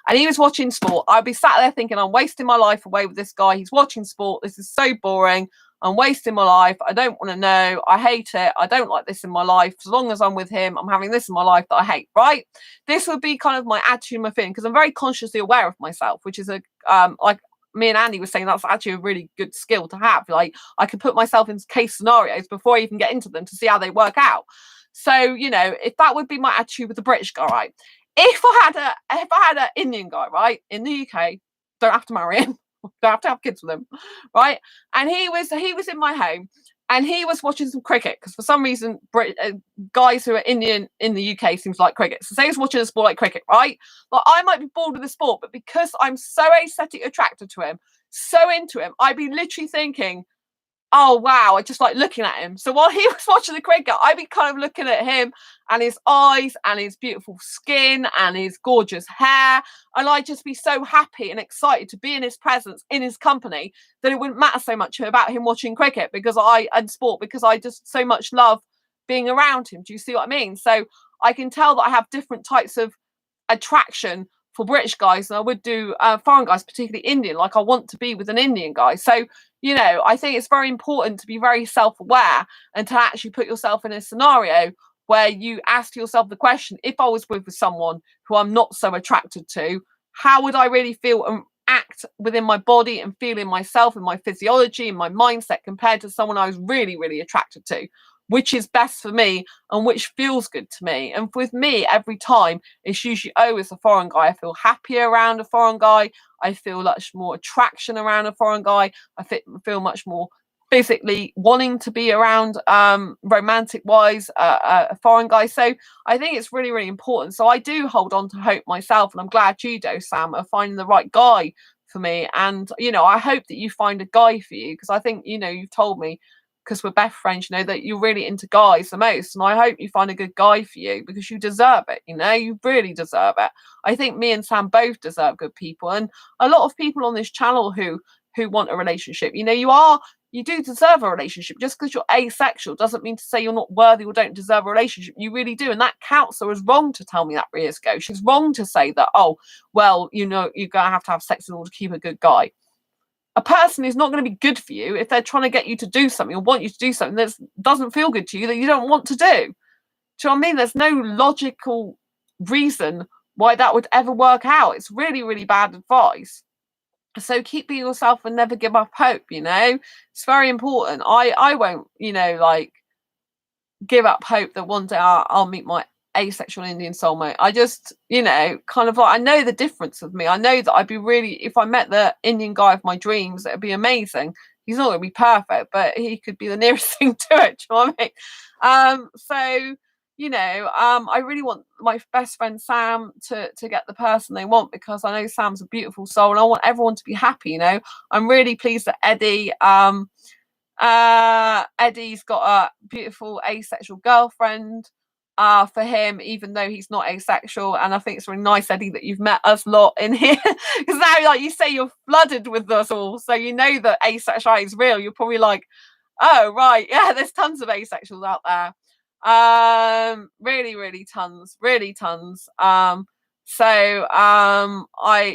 [SPEAKER 1] And he was watching sport, I'd be sat there thinking, I'm wasting my life away with this guy. He's watching sport. This is so boring. I'm wasting my life. I don't want to know. I hate it. I don't like this in my life. As long as I'm with him, I'm having this in my life that I hate, right? This would be kind of my attitude, my feeling, because I'm very consciously aware of myself, which is like me and Andy were saying, that's actually a really good skill to have. Like, I can put myself in case scenarios before I even get into them to see how they work out. So, you know, if that would be my attitude with the British guy, right? If I had an Indian guy, right, in the UK, don't have to marry him, don't have to have kids with him, right? And he was in my home, and he was watching some cricket, because for some reason guys who are Indian in the UK seems like cricket. So say he was watching a sport like cricket, right? Like, I might be bored with the sport, but because I'm so aesthetic attracted to him, so into him, I'd be literally thinking, oh wow, I just like looking at him. So while he was watching the cricket, I'd be kind of looking at him and his eyes and his beautiful skin and his gorgeous hair, and I'd just be so happy and excited to be in his presence, in his company, that it wouldn't matter so much about him watching cricket, because I just so much love being around him. Do you see what I mean? So I can tell that I have different types of attraction for British guys than I would do foreign guys, particularly Indian. Like, I want to be with an Indian guy. So, you know, I think it's very important to be very self-aware and to actually put yourself in a scenario where you ask yourself the question, if I was with someone who I'm not so attracted to, how would I really feel and act within my body and feel in myself and my physiology and my mindset compared to someone I was really, really attracted to? Which is best for me and which feels good to me. And with me, every time, it's usually, oh, it's a foreign guy. I feel happier around a foreign guy. I feel much more attraction around a foreign guy. I feel much more physically wanting to be around, romantic wise, a foreign guy. So I think it's really, really important. So I do hold on to hope myself, and I'm glad you do, Sam, of finding the right guy for me. And, you know, I hope that you find a guy for you, because I think, you know, you've told me, because we're best friends, you know, that you're really into guys the most. And I hope you find a good guy for you, because you deserve it. You know, you really deserve it. I think me and Sam both deserve good people. And a lot of people on this channel who want a relationship, you know, you do deserve a relationship. Just because you're asexual doesn't mean to say you're not worthy or don't deserve a relationship. You really do. And that counselor was wrong to tell me that years ago. She's wrong to say that, oh, well, you know, you're going to have sex in order to keep a good guy. A person is not going to be good for you if they're trying to get you to do something or want you to do something that doesn't feel good to you, that you don't want to do. Do you know what I mean? There's no logical reason why that would ever work out. It's really, really bad advice. So keep being yourself and never give up hope, you know. It's very important. I won't, you know, like, give up hope that one day I'll meet my asexual Indian soulmate. I just, you know, kind of like, I know the difference with me. I know that I'd be really, if I met the Indian guy of my dreams, it'd be amazing. He's not going to be perfect, but he could be the nearest thing to it. Do you know what I mean? So, you know, I really want my best friend Sam to get the person they want, because I know Sam's a beautiful soul and I want everyone to be happy, you know. I'm really pleased that Eddie's got a beautiful asexual girlfriend for him, even though he's not asexual. And I think it's really nice, Eddie, that you've met us lot in here, because now, like you say, you're flooded with us all, so you know that asexuality is real. You're probably like, oh right, yeah, there's tons of asexuals out there. Really tons. I,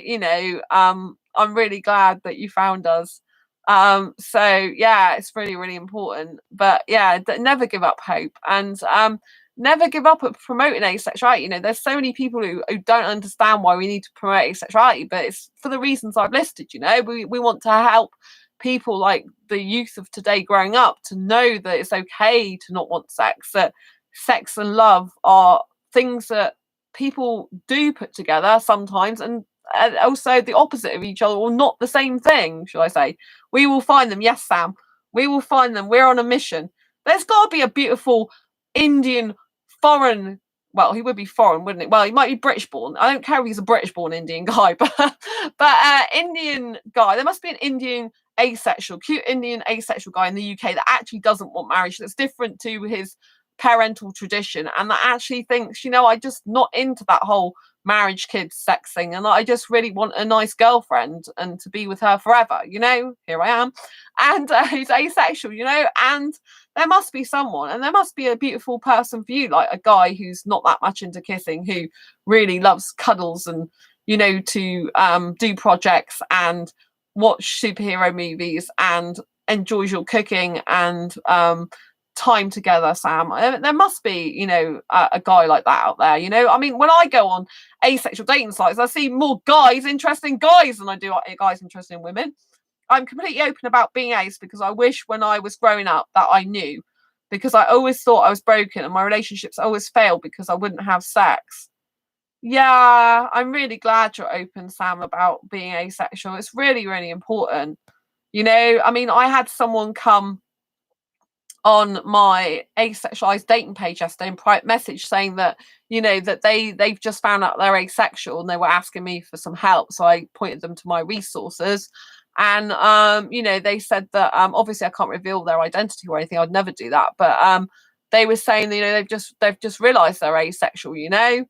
[SPEAKER 1] you know, I'm really glad that you found us. So yeah, it's really important. But yeah, never give up hope, and never give up at promoting asexuality. You know, there's so many people who don't understand why we need to promote asexuality, but it's for the reasons I've listed. You know, we want to help people like the youth of today growing up to know that it's okay to not want sex, that sex and love are things that people do put together sometimes, and also the opposite of each other, or not the same thing, shall I say. We will find them. Yes, Sam, we will find them. We're on a mission. There's got to be a beautiful Indian foreign, well, he would be foreign, wouldn't it? Well, he might be British born. I don't care if he's a British born Indian guy, but Indian guy. There must be an Indian asexual, cute Indian asexual guy in the UK that actually doesn't want marriage, that's different to his parental tradition, and that actually thinks, you know, I just not into that whole marriage, kids, sex thing, and I just really want a nice girlfriend and to be with her forever, you know. Here I am, and he's asexual, you know. And there must be someone, and there must be a beautiful person for you, like a guy who's not that much into kissing, who really loves cuddles and, you know, to do projects and watch superhero movies and enjoys your cooking and time together, Sam. There must be, you know, a guy like that out there, you know. I mean, when I go on asexual dating sites, I see more guys interested in guys than I do guys interested in women. I'm completely open about being ace, because I wish when I was growing up that I knew, because I always thought I was broken and my relationships always failed because I wouldn't have sex. Yeah, I'm really glad you're open, Sam, about being asexual. It's really important, you know. I mean, I had someone come on my Asexualise dating page yesterday in private message saying that, you know, that they've just found out they're asexual and they were asking me for some help, so I pointed them to my resources. And you know, they said that obviously I can't reveal their identity or anything, I'd never do that, but they were saying, you know, they've just realized they're asexual, you know.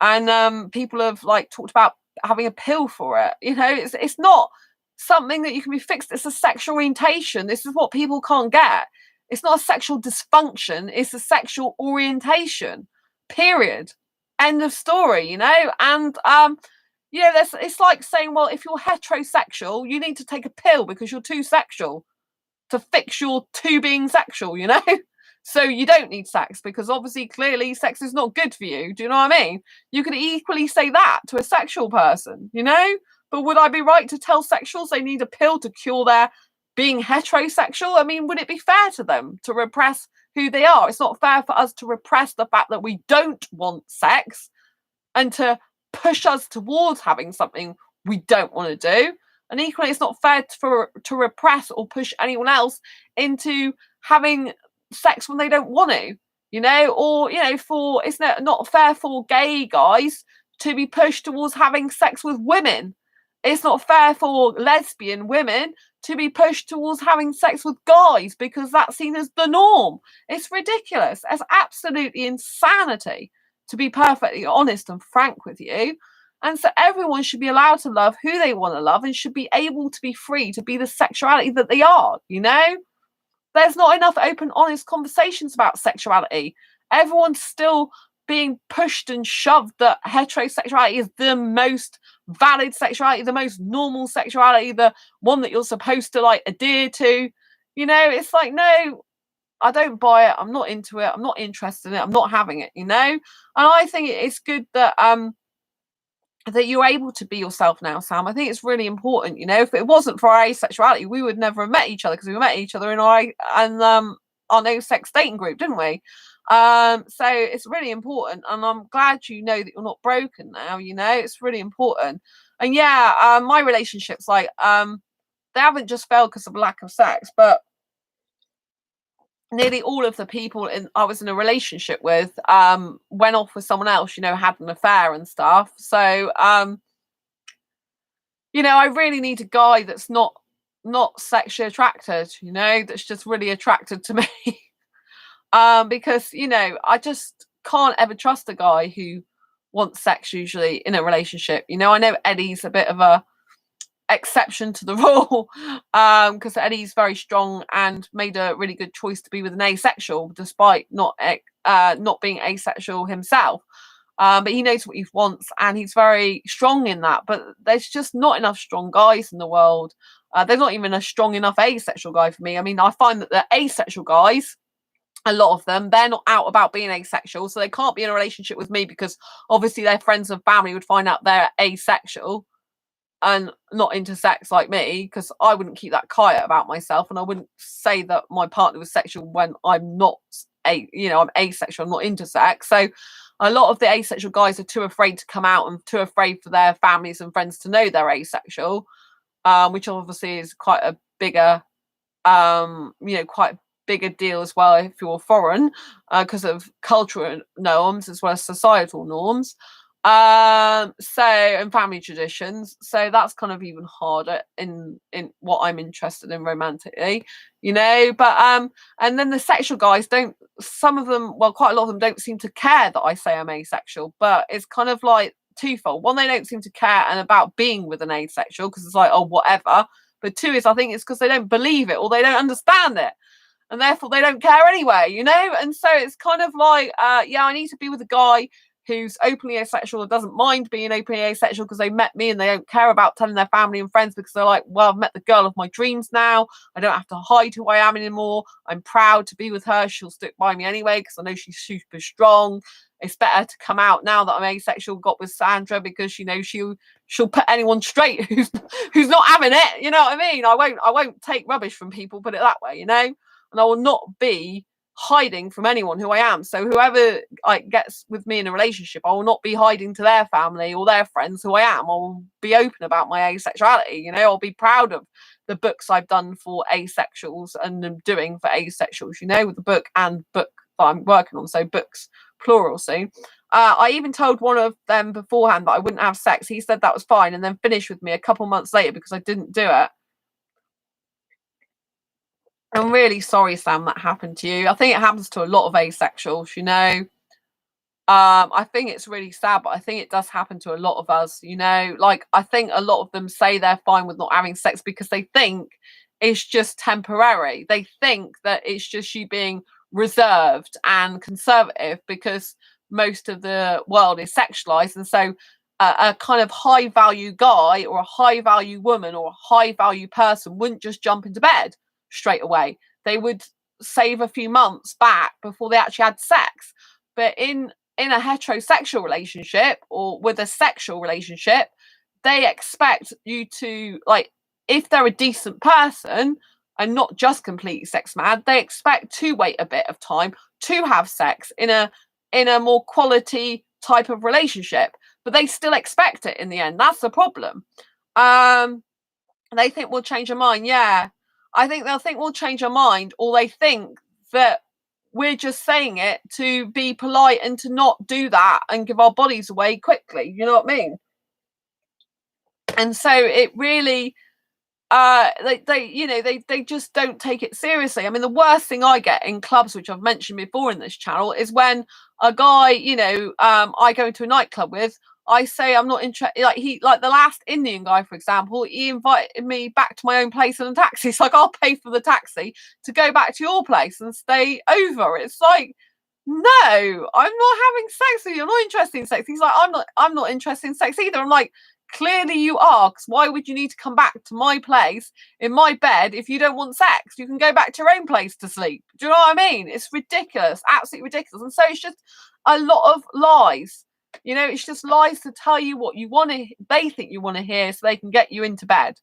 [SPEAKER 1] And people have like talked about having a pill for it, you know. It's not something that you can be fixed. It's a sexual orientation. This is what people can't get. It's not a sexual dysfunction, it's a sexual orientation, period, end of story, you know. And you know, it's like saying, well, if you're heterosexual, you need to take a pill because you're too sexual to fix your two being sexual, you know. So you don't need sex because obviously clearly sex is not good for you. Do you know what I mean? You can equally say that to a sexual person, you know. But would I be right to tell sexuals they need a pill to cure their being heterosexual? I mean, would it be fair to them to repress who they are? It's not fair for us to repress the fact that we don't want sex and to push us towards having something we don't want to do. And equally, it's not fair to repress or push anyone else into having sex when they don't want to, you know. Or, you know, it's not fair for gay guys to be pushed towards having sex with women. It's not fair for lesbian women to be pushed towards having sex with guys because that's seen as the norm. It's ridiculous. It's absolutely insanity, to be perfectly honest and frank with you. And so everyone should be allowed to love who they want to love and should be able to be free to be the sexuality that they are, you know? There's not enough open, honest conversations about sexuality. Everyone's still being pushed and shoved that heterosexuality is the most valid sexuality, the most normal sexuality, the one that you're supposed to like adhere to. You know, it's like, no, I don't buy it. I'm not into it. I'm not interested in it. I'm not having it, And I think it's good that you're able to be yourself now, Sam. I think it's really important. If it wasn't for our asexuality, we would never have met each other, because we met each other in our no sex dating group, didn't we? So it's really important, and I'm glad that you're not broken now. It's really important. And yeah, my relationships, like, they haven't just failed because of lack of sex, but nearly all of the people I was in a relationship with went off with someone else, had an affair and stuff. So I really need a guy that's not sexually attracted, that's just really attracted to me. Because I just can't ever trust a guy who wants sex usually in a relationship. I know Eddie's a bit of a exception to the rule, because Eddie's very strong and made a really good choice to be with an asexual, despite not being asexual himself. But he knows what he wants, and he's very strong in that. But there's just not enough strong guys in the world. There's not even a strong enough asexual guy for me. I mean, I find that the asexual guys, a lot of them, they're not out about being asexual, so they can't be in a relationship with me, because obviously their friends and family would find out they're asexual and not into sex like me, because I wouldn't keep that quiet about myself, and I wouldn't say that my partner was sexual when I'm not I'm asexual, I'm not into sex. So a lot of the asexual guys are too afraid to come out, and too afraid for their families and friends to know they're asexual, which obviously is quite a bigger quite a bigger deal as well if you're foreign, because of cultural norms as well as societal norms, and family traditions. So that's kind of even harder in what I'm interested in romantically, but and then the sexual guys don't, some of them, well, quite a lot of them don't seem to care that I say I'm asexual, but it's kind of like twofold. One, they don't seem to care and about being with an asexual, because it's like, oh, whatever. But two is, I think it's because they don't believe it, or they don't understand it, and therefore they don't care anyway, And so it's kind of like, I need to be with a guy who's openly asexual, or doesn't mind being openly asexual, because they met me and they don't care about telling their family and friends, because they're like, well, I've met the girl of my dreams now. I don't have to hide who I am anymore. I'm proud to be with her. She'll stick by me anyway, because I know she's super strong. It's better to come out now that I'm asexual, got with Sandra, because she'll put anyone straight who's not having it. You know what I mean? I won't take rubbish from people, put it that way, and I will not be hiding from anyone who I am. So whoever gets with me in a relationship, I will not be hiding to their family or their friends who I am. I will be open about my asexuality. I'll be proud of the books I've done for asexuals and am doing for asexuals, with the book and book that I'm working on. So books, plural, soon. I even told one of them beforehand that I wouldn't have sex. He said that was fine, and then finished with me a couple months later because I didn't do it. I'm really sorry, Sam, that happened to you. I think it happens to a lot of asexuals, I think it's really sad, but I think it does happen to a lot of us, Like, I think a lot of them say they're fine with not having sex because they think it's just temporary. They think that it's just you being reserved and conservative, because most of the world is sexualized. And so a kind of high value guy or a high value woman or a high value person wouldn't just jump into bed straight away. They would save a few months back before they actually had sex. But in a heterosexual relationship or with a sexual relationship, they expect you to, like, if they're a decent person and not just completely sex mad, they expect to wait a bit of time to have sex in a more quality type of relationship. But they still expect it in the end. That's the problem. They think we'll change our mind. Yeah. I think they'll think we'll change our mind, or they think that we're just saying it to be polite and to not do that and give our bodies away quickly. You know what I mean? And so it really, they just don't take it seriously. I mean, the worst thing I get in clubs, which I've mentioned before in this channel, is when a guy, I go into a nightclub with, I say I'm not interested. Like the last Indian guy, for example, he invited me back to my own place in a taxi. It's like, I'll pay for the taxi to go back to your place and stay over. It's like, no, I'm not having sex with you. I'm not interested in sex. He's like, I'm not interested in sex either. I'm like, Clearly you are, because why would you need to come back to my place in my bed if you don't want sex? You can go back to your own place to sleep. Do you know what I mean? It's ridiculous, absolutely ridiculous. And so it's just a lot of lies. You know, it's just lies to tell you what you want to, they think you want to hear, so they can get you into bed.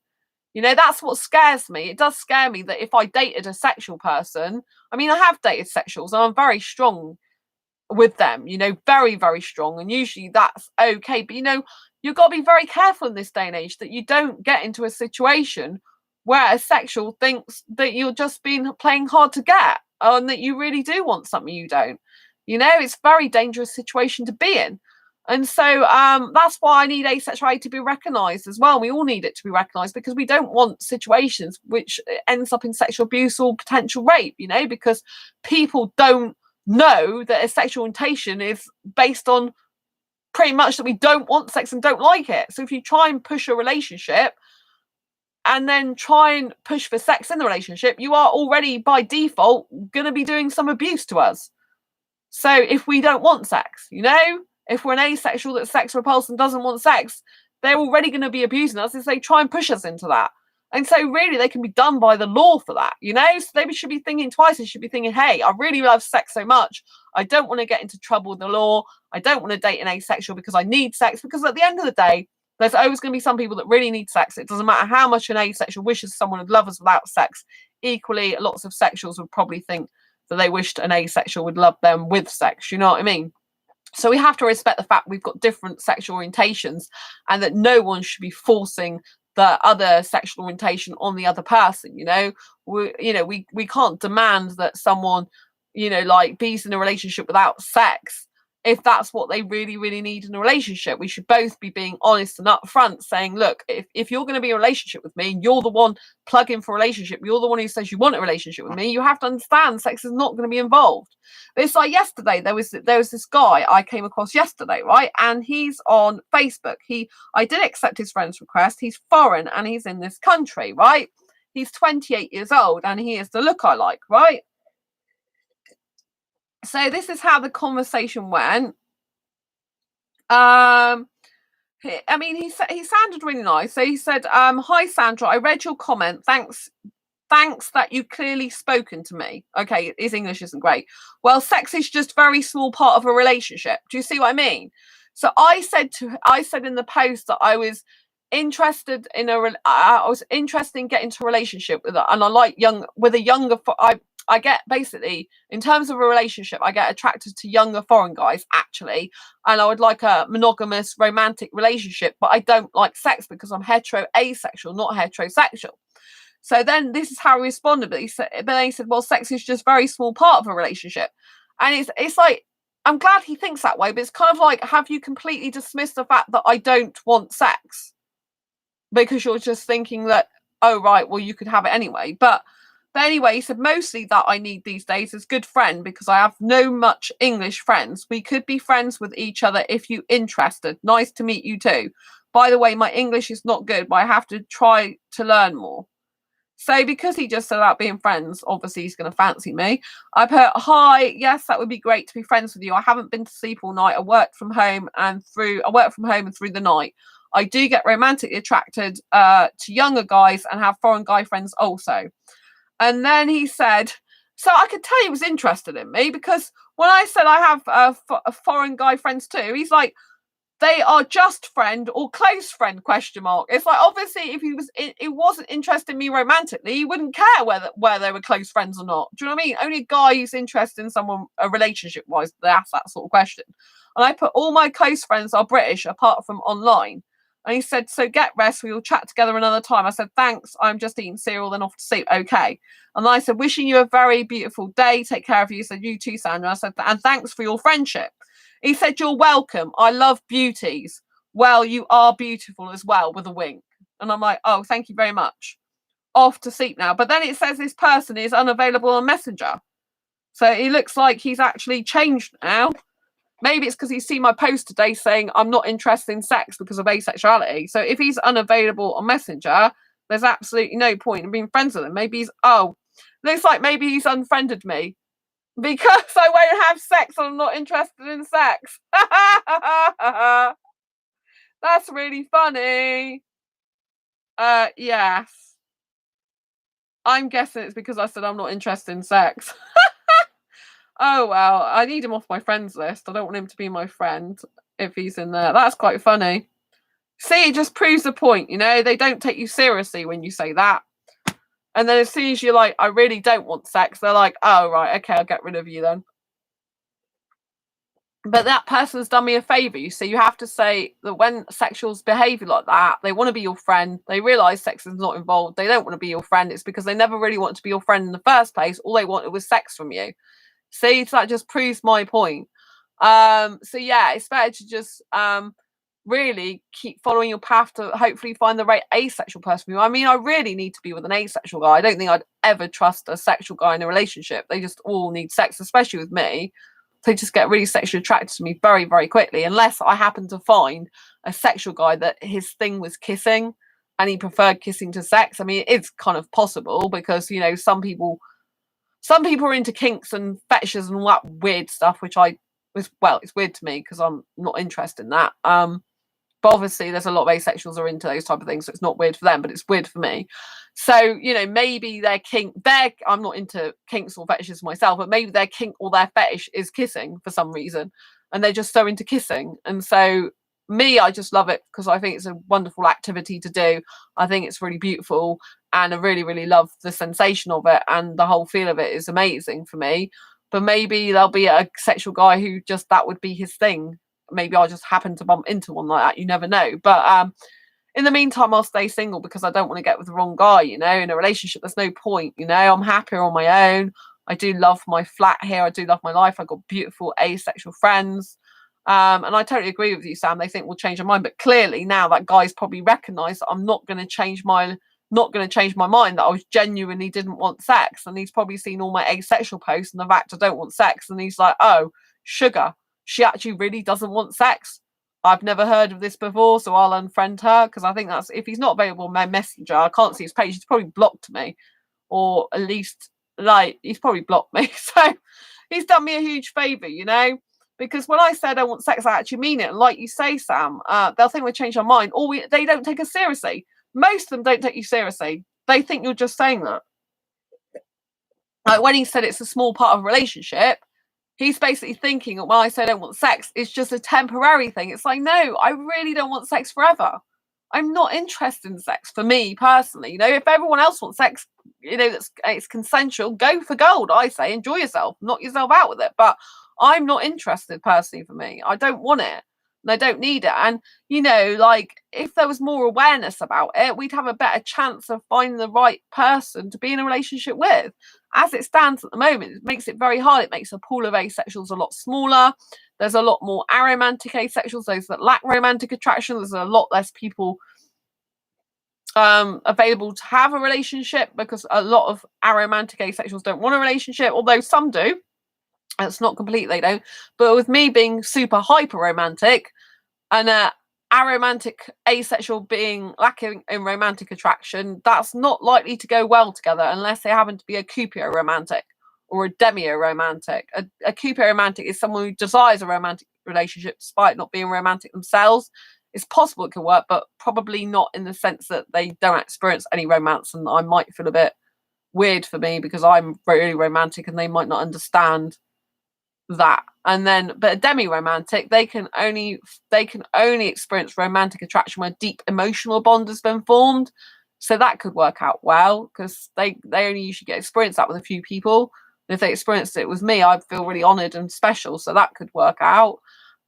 [SPEAKER 1] You know, that's what scares me. It does scare me that if I dated a sexual person, I mean, I have dated sexuals and I'm very strong with them, you know, very, very strong. And usually that's okay. But, you know, you've got to be very careful in this day and age that you don't get into a situation where a sexual thinks that you're just being playing hard to get and that you really do want something you don't. You know, it's a very dangerous situation to be in. And so that's why I need asexuality to be recognised as well. We all need it to be recognised because we don't want situations which ends up in sexual abuse or potential rape, you know, because people don't know that a sexual orientation is based on pretty much that we don't want sex and don't like it. So if you try and push a relationship and then try and push for sex in the relationship, you are already by default going to be doing some abuse to us. So if we don't want sex, you know, if we're an asexual that's sex repulsed and doesn't want sex, they're already going to be abusing us if they try and push us into that. And so really they can be done by the law for that, you know? So they should be thinking twice. They should be thinking, hey, I really love sex so much. I don't want to get into trouble with the law. I don't want to date an asexual because I need sex. Because at the end of the day, there's always going to be some people that really need sex. It doesn't matter how much an asexual wishes someone would love us without sex. Equally, lots of sexuals would probably think that they wished an asexual would love them with sex. You know what I mean? So we have to respect the fact we've got different sexual orientations and that no one should be forcing the other sexual orientation on the other person. You know, we can't demand that someone, you know, like be in a relationship without sex if that's what they really, really need in a relationship. We should both be being honest and upfront, saying, look, if you're going to be in a relationship with me, you're the one plugging for a relationship, you're the one who says you want a relationship with me, you have to understand sex is not going to be involved. But it's like yesterday, there was this guy I came across yesterday, right? And he's on Facebook. I did accept his friend's request. He's foreign and he's in this country, right? He's 28 years old and he is the look I like, right? So this is how the conversation went. I mean, he sounded really nice. So he said, hi Sandra, I read your comment. Thanks that you clearly spoken to me. Okay, his English isn't great. Well, sex is just very small part of a relationship. Do you see what I mean? So I said in the post that I was interested in getting into a relationship with her, and I like a younger. I get basically in terms of a relationship, I get attracted to younger foreign guys actually, and I would like a monogamous romantic relationship, but I don't like sex because I'm asexual, not heterosexual. So then this is how he responded. But he said, well, sex is just a very small part of a relationship. And it's like, I'm glad he thinks that way, but it's kind of like, have you completely dismissed the fact that I don't want sex? Because you're just thinking that, oh, right, well, you could have it anyway. But anyway, he said, mostly that I need these days is good friend because I have no much English friends. We could be friends with each other if you interested. Nice to meet you too. By the way, my English is not good, but I have to try to learn more. So because he just said about being friends, obviously he's going to fancy me. I put, hi, yes, that would be great to be friends with you. I haven't been to sleep all night. I work from home and through the night. I do get romantically attracted to younger guys and have foreign guy friends also. And then he said, so I could tell he was interested in me because when I said I have foreign guy friends too, he's like, they are just friend or close friend ? It's like, obviously if he wasn't interested in me romantically, he wouldn't care where they were close friends or not. Do you know what I mean? Only a guy who's interested in someone a relationship wise, they ask that sort of question. And I put, all my close friends are British apart from online. And he said, so get rest, we will chat together another time. I said, thanks, I'm just eating cereal, then off to sleep. Okay. And I said, wishing you a very beautiful day. Take care of you. He said, you too, Sandra. I said, and thanks for your friendship. He said, you're welcome. I love beauties. Well, you are beautiful as well, with a wink. And I'm like, oh, thank you very much. Off to sleep now. But then it says this person is unavailable on Messenger. So it looks like he's actually changed now. Maybe it's because he's seen my post today saying I'm not interested in sex because of asexuality. So if he's unavailable on Messenger, there's absolutely no point in being friends with him. Maybe looks like maybe he's unfriended me because I won't have sex and I'm not interested in sex. That's really funny. Yes. I'm guessing it's because I said I'm not interested in sex. Oh, well, I need him off my friends list. I don't want him to be my friend if he's in there. That's quite funny. See, it just proves the point, you know? They don't take you seriously when you say that. And then as soon as you're like, I really don't want sex, they're like, oh, right, okay, I'll get rid of you then. But that person's done me a favor. You see, you have to say that when sexuals behave like that, they want to be your friend. They realize sex is not involved. They don't want to be your friend. It's because they never really wanted to be your friend in the first place. All they wanted was sex from you. See, so that just proves my point. So yeah, it's better to just really keep following your path to hopefully find the right asexual person for you. I mean, I really need to be with an asexual guy. I don't think I'd ever trust a sexual guy in a relationship. They just all need sex, especially with me. They just get really sexually attracted to me very, very quickly, unless I happen to find a sexual guy that his thing was kissing and he preferred kissing to sex. I mean, it's kind of possible because, you know, some people are into kinks and fetishes and all that weird stuff, which it's weird to me because I'm not interested in that. But obviously there's a lot of asexuals are into those type of things, so it's not weird for them, but it's weird for me. So, you know, maybe I'm not into kinks or fetishes myself, but maybe their kink or their fetish is kissing for some reason. And they're just so into kissing. And so me, I just love it because I think it's a wonderful activity to do. I think it's really beautiful and I really, really love the sensation of it, and the whole feel of it is amazing for me. But maybe there'll be a sexual guy who just that would be his thing. Maybe I'll just happen to bump into one like that. You never know. But in the meantime, I'll stay single because I don't want to get with the wrong guy. You know, in a relationship, there's no point. You know, I'm happier on my own. I do love my flat here. I do love my life. I've got beautiful asexual friends. And I totally agree with you, Sam. They think we'll change our mind, but clearly now that guy's probably recognised that I'm not going to change my mind. That I was genuinely didn't want sex, and he's probably seen all my asexual posts and the fact I don't want sex, and he's like, oh, sugar, she actually really doesn't want sex. I've never heard of this before, so I'll unfriend her because I think that's if he's not available on my messenger, I can't see his page. He's probably blocked me, or at least like he's probably blocked me. So he's done me a huge favour, you know. Because when I said I want sex, I actually mean it. And like you say, Sam, they'll think we change our mind, or they don't take us seriously. Most of them don't take you seriously. They think you're just saying that. Like when he said it's a small part of a relationship, he's basically thinking when I say I don't want sex, it's just a temporary thing. It's like, no, I really don't want sex forever. I'm not interested in sex for me personally. You know, if everyone else wants sex, you know, it's consensual, go for gold. I say, enjoy yourself, knock yourself out with it. But I'm not interested personally for me. I don't want it. And I don't need it. And, you know, like if there was more awareness about it, we'd have a better chance of finding the right person to be in a relationship with. As it stands at the moment, it makes it very hard. It makes a pool of asexuals a lot smaller. There's a lot more aromantic asexuals, those that lack romantic attraction. There's a lot less people available to have a relationship because a lot of aromantic asexuals don't want a relationship, although some do. It's not complete, they don't. But with me being super hyper romantic and aromantic asexual being lacking in romantic attraction, that's not likely to go well together unless they happen to be a cupio romantic or a demio romantic. A cupio romantic is someone who desires a romantic relationship despite not being romantic themselves. It's possible it can work, but probably not in the sense that they don't experience any romance, and I might feel a bit weird for me because I'm really romantic and they might not understand that. And then but a demi-romantic, they can only experience romantic attraction where deep emotional bond has been formed. So that could work out well because they only usually get experience that with a few people. And if they experienced it with me, I'd feel really honored and special, so that could work out.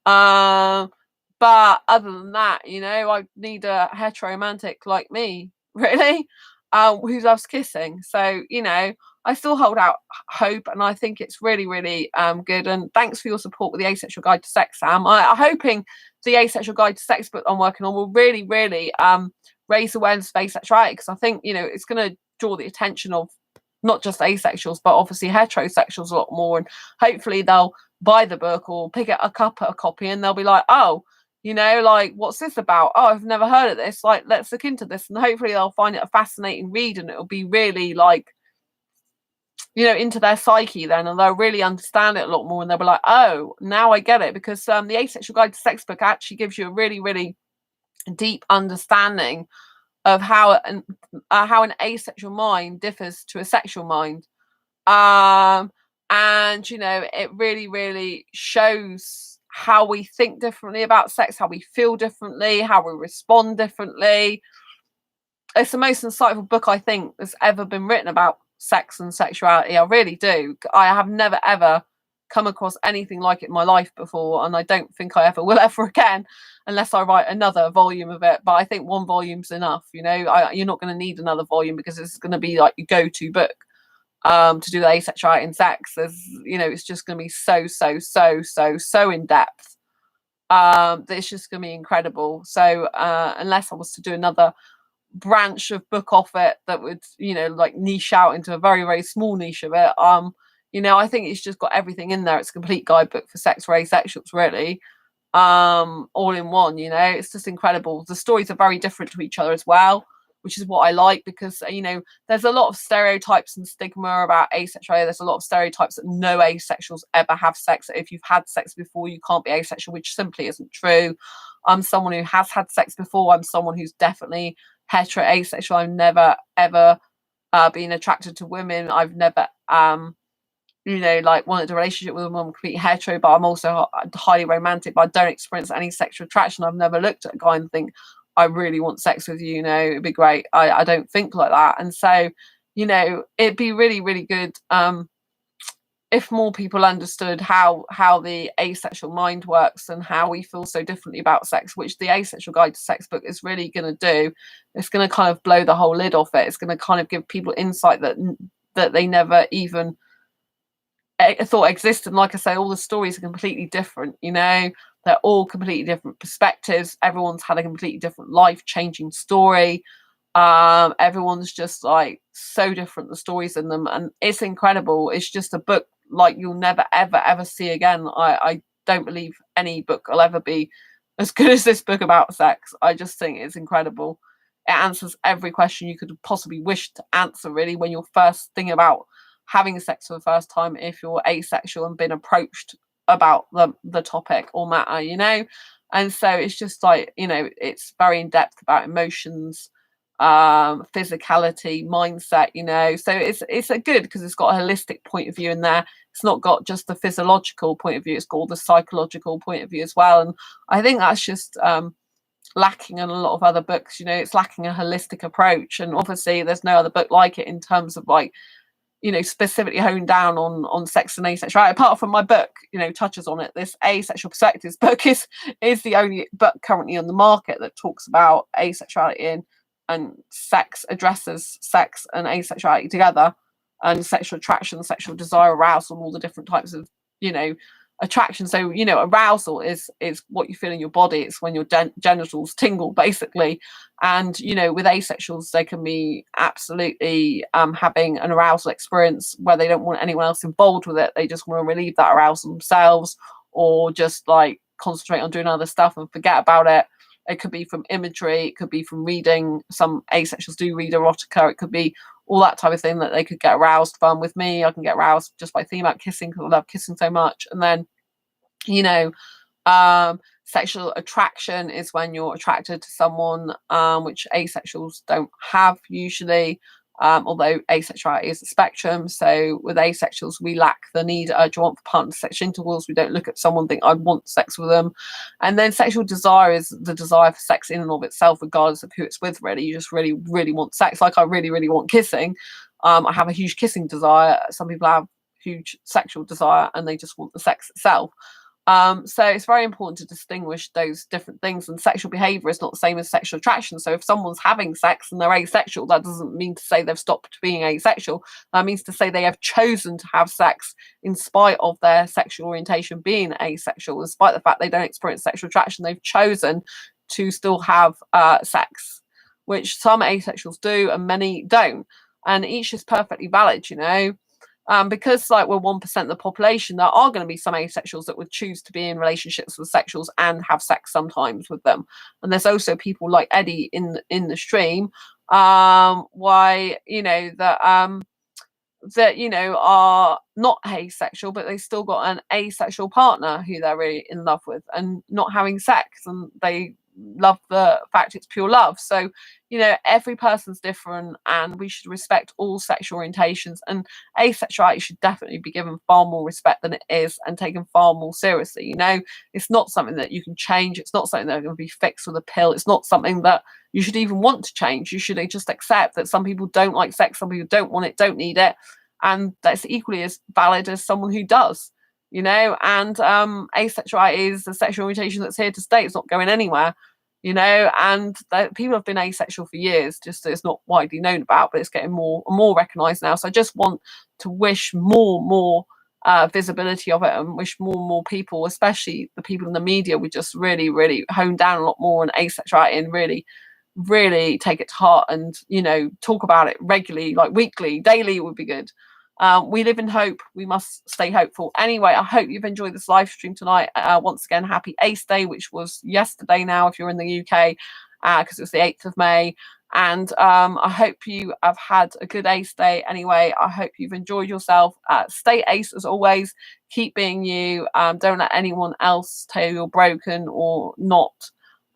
[SPEAKER 1] But other than that, you know, I need a heteromantic like me, really, who loves kissing. So, you know, I still hold out hope, and I think it's really, really good. And thanks for your support with the Asexual Guide to Sex, Sam. I'm hoping the Asexual Guide to Sex book I'm working on will really, really raise awareness of asexuality, because I think, you know, it's going to draw the attention of not just asexuals, but obviously heterosexuals a lot more. And hopefully they'll buy the book or pick it up a copy, and they'll be like, oh, you know, like, what's this about? Oh, I've never heard of this. Like, let's look into this. And hopefully they'll find it a fascinating read, and it'll be really like, you know, into their psyche then, and they'll really understand it a lot more, and they'll be like, oh, now I get it. Because the Asexual Guide to Sex book actually gives you a really, really deep understanding of how an asexual mind differs to a sexual mind. And it really shows how we think differently about sex, how we feel differently, how we respond differently. It's the most insightful book I think that's ever been written about sex and sexuality. I really do. I have never ever come across anything like it in my life before, and I don't think I ever will ever again, unless I write another volume of it. But I think one volume's enough. You're not going to need another volume, because it's going to be like your go-to book to do asexuality and sex. It's just going to be so in depth. That it's just going to be incredible. So unless I was to do another branch of book off it that would like niche out into a very small niche of it, I think it's just got everything in there. It's a complete guidebook for sex for asexuals, really, all in one. It's just incredible. The stories are very different to each other as well, which is what I like, because there's a lot of stereotypes and stigma about asexuality. There's a lot of stereotypes that no asexuals ever have sex. If you've had sex before, you can't be asexual, which simply isn't true. I'm someone who has had sex before. I'm someone who's definitely hetero asexual. I've never ever been attracted to women. I've never like wanted a relationship with a woman. I'm completely hetero, but I'm also highly romantic, but I don't experience any sexual attraction. I've never looked at a guy and think, I really want sex with you, it'd be great. I don't think like that. And so it'd be really good if more people understood how the asexual mind works and how we feel so differently about sex, which the Asexual Guide to Sex book is really going to do. It's going to kind of blow the whole lid off it. It's going to kind of give people insight that they never even thought existed. And like I say, all the stories are completely different. They're all completely different perspectives. Everyone's had a completely different life-changing story. Everyone's just like so different, the stories in them, and it's incredible. It's just a book like you'll never ever see again. I don't believe any book will ever be as good as this book about sex. I just think it's incredible. It answers every question you could possibly wish to answer, really, when you're first thinking about having sex for the first time, if you're asexual and been approached about the topic or matter. And so it's just like, it's very in depth about emotions, physicality, mindset, so it's a good, because it's got a holistic point of view in there. It's not got just the physiological point of view, it's got the psychological point of view as well. And I think that's just lacking in a lot of other books. It's lacking a holistic approach, and obviously there's no other book like it in terms of like specifically honed down on sex and asexuality, apart from my book touches on it. This Asexual Perspectives book is the only book currently on the market that talks about asexuality and sex, addresses sex and asexuality together, and sexual attraction, sexual desire, arousal, and all the different types of attraction. So arousal is what you feel in your body. It's when your genitals tingle, basically. And with asexuals, they can be absolutely having an arousal experience where they don't want anyone else involved with it. They just want to relieve that arousal themselves, or just like concentrate on doing other stuff and forget about it. It could be from imagery, it could be from reading. Some asexuals do read erotica. It could be all that type of thing that they could get aroused from. With me, I can get aroused just by thinking about kissing, because I love kissing so much. And then sexual attraction is when you're attracted to someone, which asexuals don't have usually, although asexuality is a spectrum. So with asexuals, we lack the need, urge, or want for partner sexual intercourse. We don't look at someone and think, I want sex with them. And then sexual desire is the desire for sex in and of itself, regardless of who it's with, really. You just really want sex. Like I really want kissing. I have a huge kissing desire. Some people have huge sexual desire and they just want the sex itself. So it's very important to distinguish those different things. And sexual behavior is not the same as sexual attraction. So if someone's having sex and they're asexual, that doesn't mean to say they've stopped being asexual. That means to say they have chosen to have sex in spite of their sexual orientation being asexual. Despite the fact they don't experience sexual attraction, they've chosen to still have sex, which some asexuals do and many don't. And each is perfectly valid, because like we're 1% of the population, there are going to be some asexuals that would choose to be in relationships with sexuals and have sex sometimes with them. And there's also people like Eddie in the stream, that are not asexual, but they still got an asexual partner who they're really in love with and not having sex, and they love the fact it's pure love. So, you know, every person's different, and we should respect all sexual orientations, and asexuality should definitely be given far more respect than it is, and taken far more seriously. You know, it's not something that you can change. It's not something that can be fixed with a pill. It's not something that you should even want to change. You should just accept that some people don't like sex, some people don't want it, don't need it, and that's equally as valid as someone who does. You know, and asexuality is a sexual orientation that's here to stay. It's not going anywhere. You know, and people have been asexual for years, just it's not widely known about, but it's getting more and more recognised now. So I just want to wish more visibility of it, and wish more people, especially the people in the media, would just really hone down a lot more on asexuality, and really take it to heart, and, you know, talk about it regularly, like weekly, daily would be good. We live in hope. We must stay hopeful. Anyway, I hope you've enjoyed this live stream tonight. Once again, happy Ace Day, which was yesterday now if you're in the UK, because it was the 8th of May. And I hope you have had a good Ace Day. Anyway, I hope you've enjoyed yourself. Stay ace as always. Keep being you. Don't let anyone else tell you you're broken or not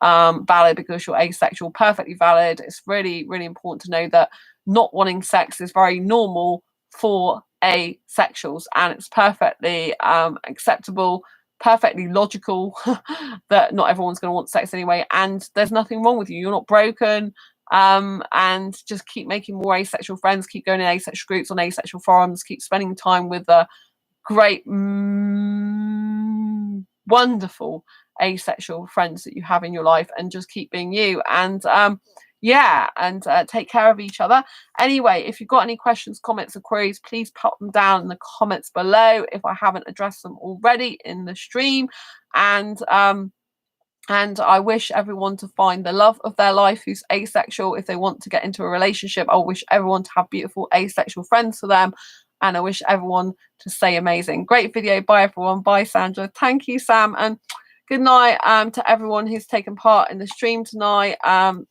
[SPEAKER 1] valid because you're asexual. Perfectly valid. It's really important to know that not wanting sex is very normal for asexuals, and it's perfectly acceptable, perfectly logical that not everyone's going to want sex anyway, and there's nothing wrong with you. You're not broken. And just keep making more asexual friends, keep going in asexual groups, on asexual forums, keep spending time with the great wonderful asexual friends that you have in your life, and just keep being you. And take care of each other. Anyway, if you've got any questions, comments, or queries, please pop them down in the comments below if I haven't addressed them already in the stream. And I wish everyone to find the love of their life who's asexual. If they want to get into a relationship, I wish everyone to have beautiful asexual friends for them. And I wish everyone to stay amazing. Great video. Bye, everyone. Bye, Sandra. Thank you, Sam. And good night to everyone who's taken part in the stream tonight.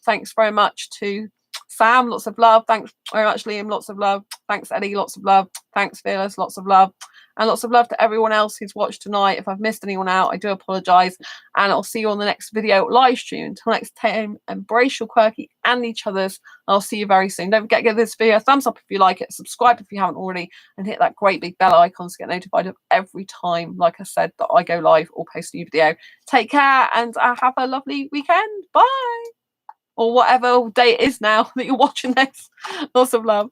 [SPEAKER 1] Thanks very much to Sam. Lots of love. Thanks very much, Liam. Lots of love. Thanks, Eddie. Lots of love. Thanks, Fearless. Lots of love. And lots of love to everyone else who's watched tonight. If I've missed anyone out, I do apologise. And I'll see you on the next video live stream. Until next time, embrace your quirky and each other's. I'll see you very soon. Don't forget to give this video a thumbs up if you like it, subscribe if you haven't already, and hit that great big bell icon to get notified of every time, like I said, that I go live or post a new video. Take care and have a lovely weekend. Bye. Or whatever day it is now that you're watching this. Lots of love.